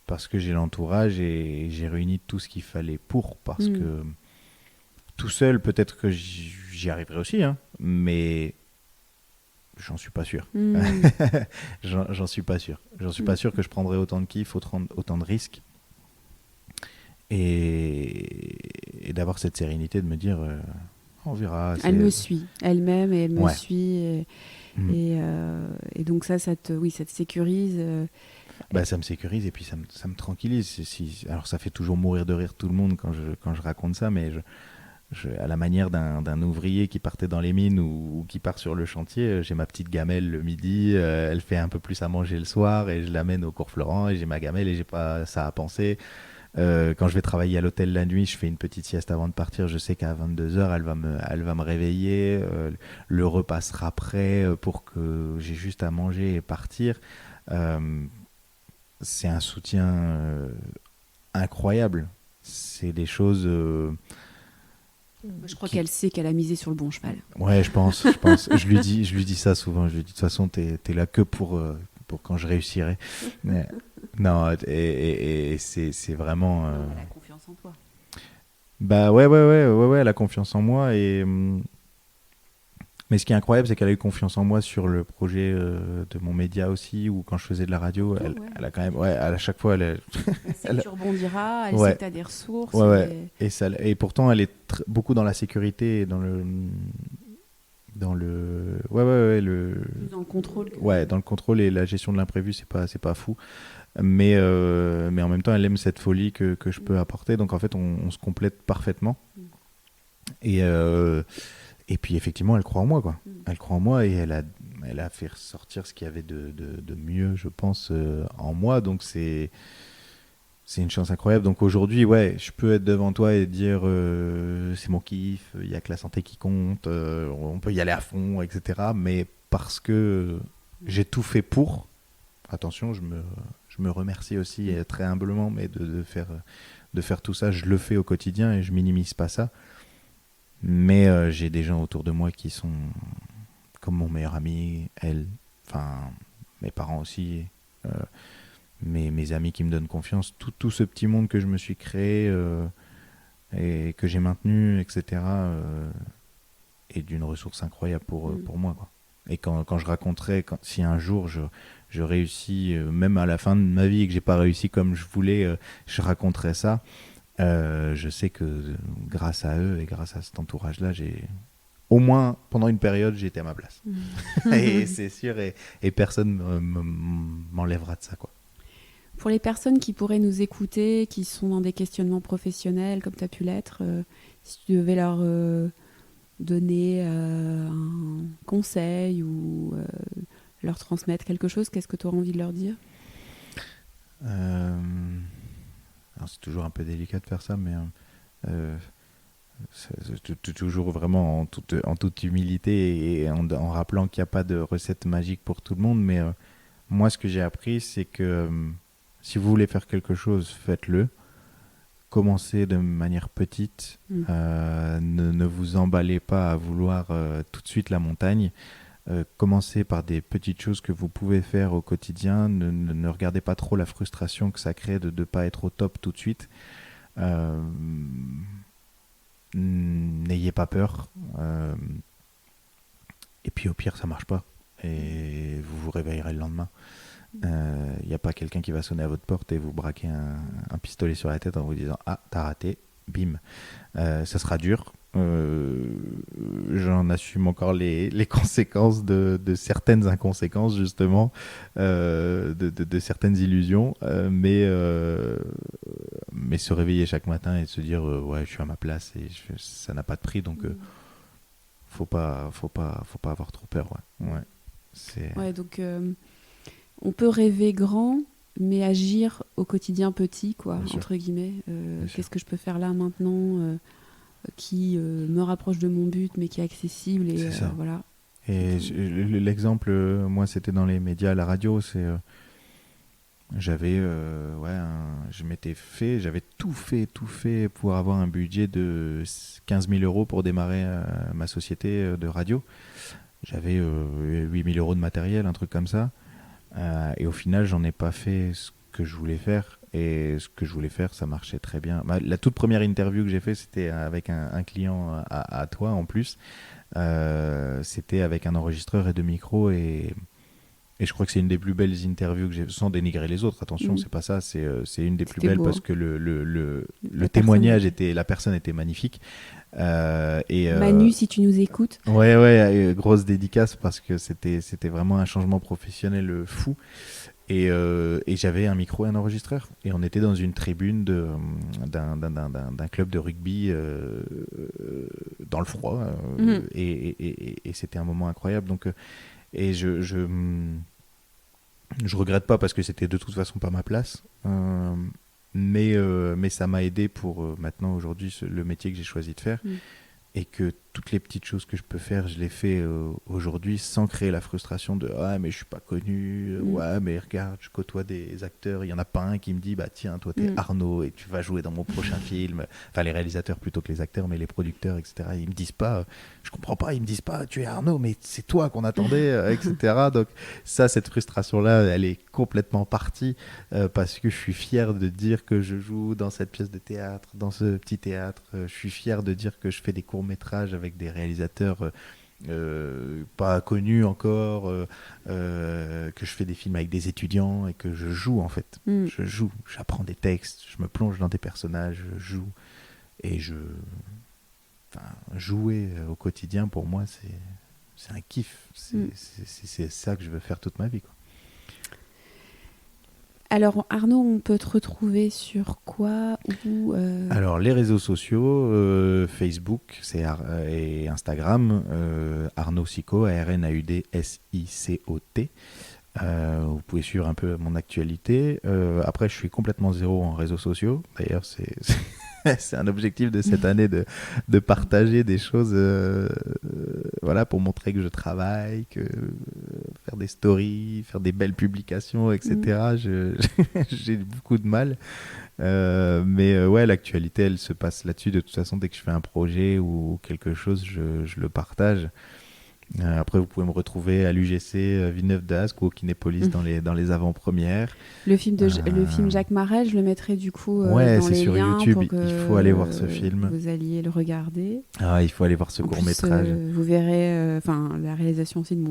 parce que j'ai l'entourage et j'ai réuni tout ce qu'il fallait pour. Parce que tout seul, peut-être que j'y arriverai aussi, hein, mais j'en suis pas sûr. J'en suis pas sûr. J'en suis pas sûr que je prendrai autant de kiff, autant de risques. Et d'avoir cette sérénité de me dire, on verra. Elle me suit, elle-même, et elle me suit. Et donc ça te sécurise. Ça me sécurise et puis ça me tranquillise. Alors ça fait toujours mourir de rire tout le monde quand je raconte ça, mais à la manière d'un ouvrier qui partait dans les mines ou qui part sur le chantier, j'ai ma petite gamelle le midi, elle fait un peu plus à manger le soir et je l'amène au cours Florent et j'ai ma gamelle et j'ai pas ça à penser. Quand je vais travailler à l'hôtel la nuit, je fais une petite sieste avant de partir. Je sais qu'à 22h, elle va me réveiller. Le repas sera prêt pour que j'ai juste à manger et partir. C'est un soutien incroyable. C'est des choses... je crois qu'elle sait qu'elle a misé sur le bon cheval. Ouais, je pense. Je lui dis ça souvent. Je lui dis, de toute façon, t'es là que pour quand je réussirai. Mais, non, et c'est vraiment... Elle a confiance en toi. Bah ouais, elle a confiance en moi. Mais ce qui est incroyable, c'est qu'elle a eu confiance en moi sur le projet de mon média aussi, ou quand je faisais de la radio. Elle a quand même... Ouais, à chaque fois, elle sait que tu rebondiras, elle sait que tu as des ressources. Ouais. Et pourtant, elle est beaucoup dans la sécurité et dans le dans le contrôle dans le contrôle et la gestion de l'imprévu, c'est pas fou, mais en même temps elle aime cette folie que je peux apporter, donc en fait on se complète parfaitement. Et puis effectivement elle croit en moi, quoi. Elle croit en moi et elle a fait ressortir ce qu'il y avait de mieux, je pense, en moi, donc c'est une chance incroyable. Donc aujourd'hui, ouais, je peux être devant toi et dire c'est mon kiff, il n'y a que la santé qui compte, on peut y aller à fond, etc. Mais parce que j'ai tout fait pour, attention, je me remercie aussi très humblement, mais de faire tout ça, je le fais au quotidien et je minimise pas ça. Mais j'ai des gens autour de moi qui sont comme mon meilleur ami, elle, enfin mes parents aussi. Mes amis qui me donnent confiance, tout ce petit monde que je me suis créé et que j'ai maintenu, etc., est d'une ressource incroyable pour moi, quoi. Et quand je raconterai, si un jour je réussis, même à la fin de ma vie, et que j'ai pas réussi comme je voulais, je raconterai ça. Je sais que grâce à eux et grâce à cet entourage-là, au moins pendant une période, j'étais à ma place. Et c'est sûr, et personne m'enlèvera de ça, quoi. Pour les personnes qui pourraient nous écouter, qui sont dans des questionnements professionnels, comme tu as pu l'être, si tu devais leur donner un conseil ou leur transmettre quelque chose, qu'est-ce que tu aurais envie de leur dire ? Alors c'est toujours un peu délicat de faire ça, mais c'est toujours vraiment en toute humilité et en rappelant qu'il n'y a pas de recette magique pour tout le monde. Mais moi, ce que j'ai appris, c'est que si vous voulez faire quelque chose, faites-le. Commencez de manière petite. Ne vous emballez pas à vouloir tout de suite la montagne. Commencez par des petites choses que vous pouvez faire au quotidien. Ne regardez pas trop la frustration que ça crée de ne pas être au top tout de suite. N'ayez pas peur. Et puis au pire, ça marche pas. Et vous vous réveillerez le lendemain. Il n'y a pas quelqu'un qui va sonner à votre porte et vous braquer un pistolet sur la tête en vous disant « Ah, t'as raté, bim ». Ça sera dur. J'en assume encore les conséquences de certaines inconséquences, justement, de certaines illusions. Mais se réveiller chaque matin et se dire ouais, je suis à ma place et ça n'a pas de prix. Donc, faut pas avoir trop peur. Ouais. Ouais, donc on peut rêver grand, mais agir au quotidien petit, quoi, entre guillemets. Qu'est-ce que je peux faire là maintenant qui me rapproche de mon but, mais qui est accessible. Et, c'est ça. Voilà. Et l'exemple, moi, c'était dans les médias, la radio. J'avais j'avais tout fait pour avoir un budget de 15 000 € pour démarrer ma société de radio. J'avais 8 000 € de matériel, un truc comme ça. Et au final, j'en ai pas fait ce que je voulais faire. Et ce que je voulais faire, ça marchait très bien. La toute première interview que j'ai fait, c'était avec un client à toi en plus. C'était avec un enregistreur et deux micros. Et je crois que c'est une des plus belles interviews que j'ai, sans dénigrer les autres. Attention, c'est pas ça. C'est une des plus belles parce que le témoignage la personne était magnifique. Manu, si tu nous écoutes. Ouais, grosse dédicace parce que c'était vraiment un changement professionnel fou. Et j'avais un micro et un enregistreur. Et on était dans une tribune d'un club de rugby dans le froid. Et c'était un moment incroyable. Donc, et je regrette pas parce que c'était de toute façon pas ma place. Mais ça m'a aidé pour maintenant, aujourd'hui, le métier que j'ai choisi de faire. Et que toutes les petites choses que je peux faire, je les fais aujourd'hui sans créer la frustration de « Ah, mais je suis pas connu. Ouais, mais regarde, je côtoie des acteurs. Il y en a pas un qui me dit « Bah tiens, toi, t'es Arnaud et tu vas jouer dans mon prochain film. » Enfin, les réalisateurs plutôt que les acteurs, mais les producteurs, etc. Ils me disent pas « Je comprends pas. » Ils me disent pas « Tu es Arnaud, mais c'est toi qu'on attendait. » etc. Donc ça, cette frustration-là, elle est complètement partie parce que je suis fier de dire que je joue dans cette pièce de théâtre, dans ce petit théâtre. Je suis fier de dire que je fais des courts-métrages avec des réalisateurs pas connus encore, que je fais des films avec des étudiants et que je joue en fait. Je joue, j'apprends des textes, je me plonge dans des personnages, je joue. Et jouer au quotidien, pour moi, c'est un kiff. C'est ça que je veux faire toute ma vie, quoi. Alors Arnaud, on peut te retrouver sur quoi Alors les réseaux sociaux, Facebook et Instagram, Arnaud Sicot, ARNAUDSICOT. Vous pouvez suivre un peu mon actualité. Après, je suis complètement zéro en réseaux sociaux. D'ailleurs, c'est un objectif de cette année de partager des choses pour montrer que je travaille, faire des stories, faire des belles publications, etc. J'ai beaucoup de mal. Mais l'actualité, elle se passe là-dessus. De toute façon, dès que je fais un projet ou quelque chose, je le partage. Après, vous pouvez me retrouver à l'UGC Villeneuve d'Ascq ou au Kinépolis dans les avant-premières. Le film Jacques Marais, je le mettrai du coup dans c'est les sur liens YouTube. pour que il faut aller voir ce film. Vous alliez le regarder. Il faut aller voir ce court-métrage. Vous verrez la réalisation aussi de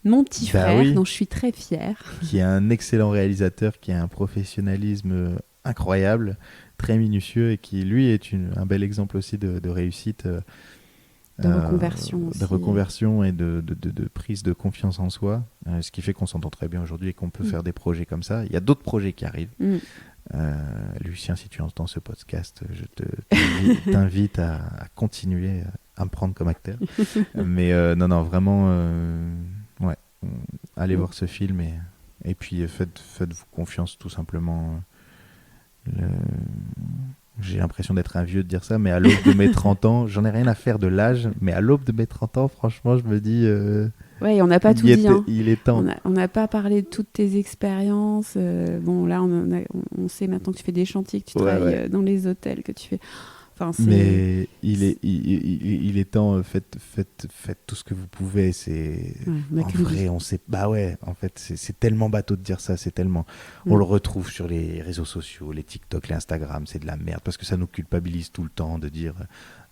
mon petit frère, dont je suis très fière. Qui est un excellent réalisateur, qui a un professionnalisme incroyable, très minutieux et qui, lui, est un bel exemple aussi de réussite. De reconversion aussi. De reconversion et de prise de confiance en soi, ce qui fait qu'on s'entend très bien aujourd'hui et qu'on peut faire des projets comme ça. Il y a d'autres projets qui arrivent. Lucien, si tu entends ce podcast, je t'invite à continuer à me prendre comme acteur. Mais non, vraiment, allez voir ce film et puis faites-vous confiance tout simplement. J'ai l'impression d'être un vieux de dire ça, mais à l'aube de mes 30 ans, j'en ai rien à faire de l'âge, mais à l'aube de mes 30 ans, franchement, je me dis... on n'a pas tout dit. Il est temps. On n'a pas parlé de toutes tes expériences. Là, on sait maintenant que tu fais des chantiers, que tu travailles dans les hôtels, que tu fais... Mais il est temps, faites tout ce que vous pouvez. En vrai, on sait. En fait, c'est tellement bateau de dire ça. C'est tellement. On le retrouve sur les réseaux sociaux, les TikTok, les Instagram. C'est de la merde parce que ça nous culpabilise tout le temps de dire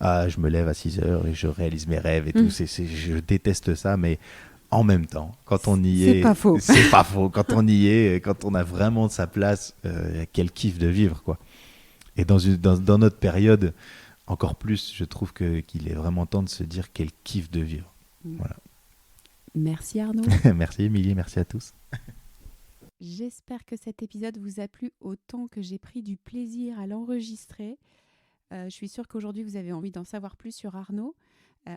je me lève à 6h et je réalise mes rêves et tout. Je déteste ça, mais en même temps, quand on y C'est est, pas faux. c'est pas faux. Quand on y est, quand on a vraiment sa place, quel kiff de vivre, quoi. Et dans notre période, encore plus, je trouve qu'il est vraiment temps de se dire quel kiff de vivre. Voilà. Merci Arnaud. Merci Émilie, merci à tous. J'espère que cet épisode vous a plu autant que j'ai pris du plaisir à l'enregistrer. Je suis sûre qu'aujourd'hui vous avez envie d'en savoir plus sur Arnaud,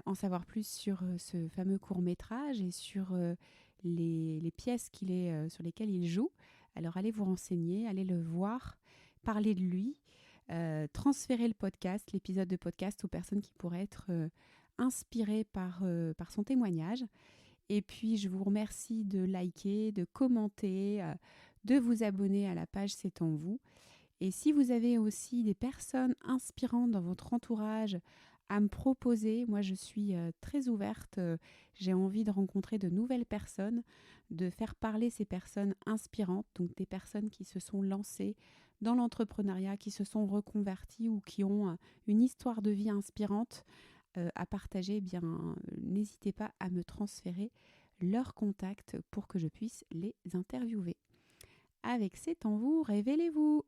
en savoir plus sur ce fameux court-métrage et sur les pièces sur lesquelles il joue. Alors allez vous renseigner, allez le voir, parlez de lui, transférez l'épisode de podcast aux personnes qui pourraient être inspirées par son témoignage. Et puis, je vous remercie de liker, de commenter, de vous abonner à la page C'est en vous. Et si vous avez aussi des personnes inspirantes dans votre entourage à me proposer, moi je suis très ouverte, j'ai envie de rencontrer de nouvelles personnes, de faire parler ces personnes inspirantes, donc des personnes qui se sont lancées dans l'entrepreneuriat, qui se sont reconverties ou qui ont une histoire de vie inspirante à partager. Eh bien, n'hésitez pas à me transférer leurs contacts pour que je puisse les interviewer. Avec C'est en vous, révélez-vous!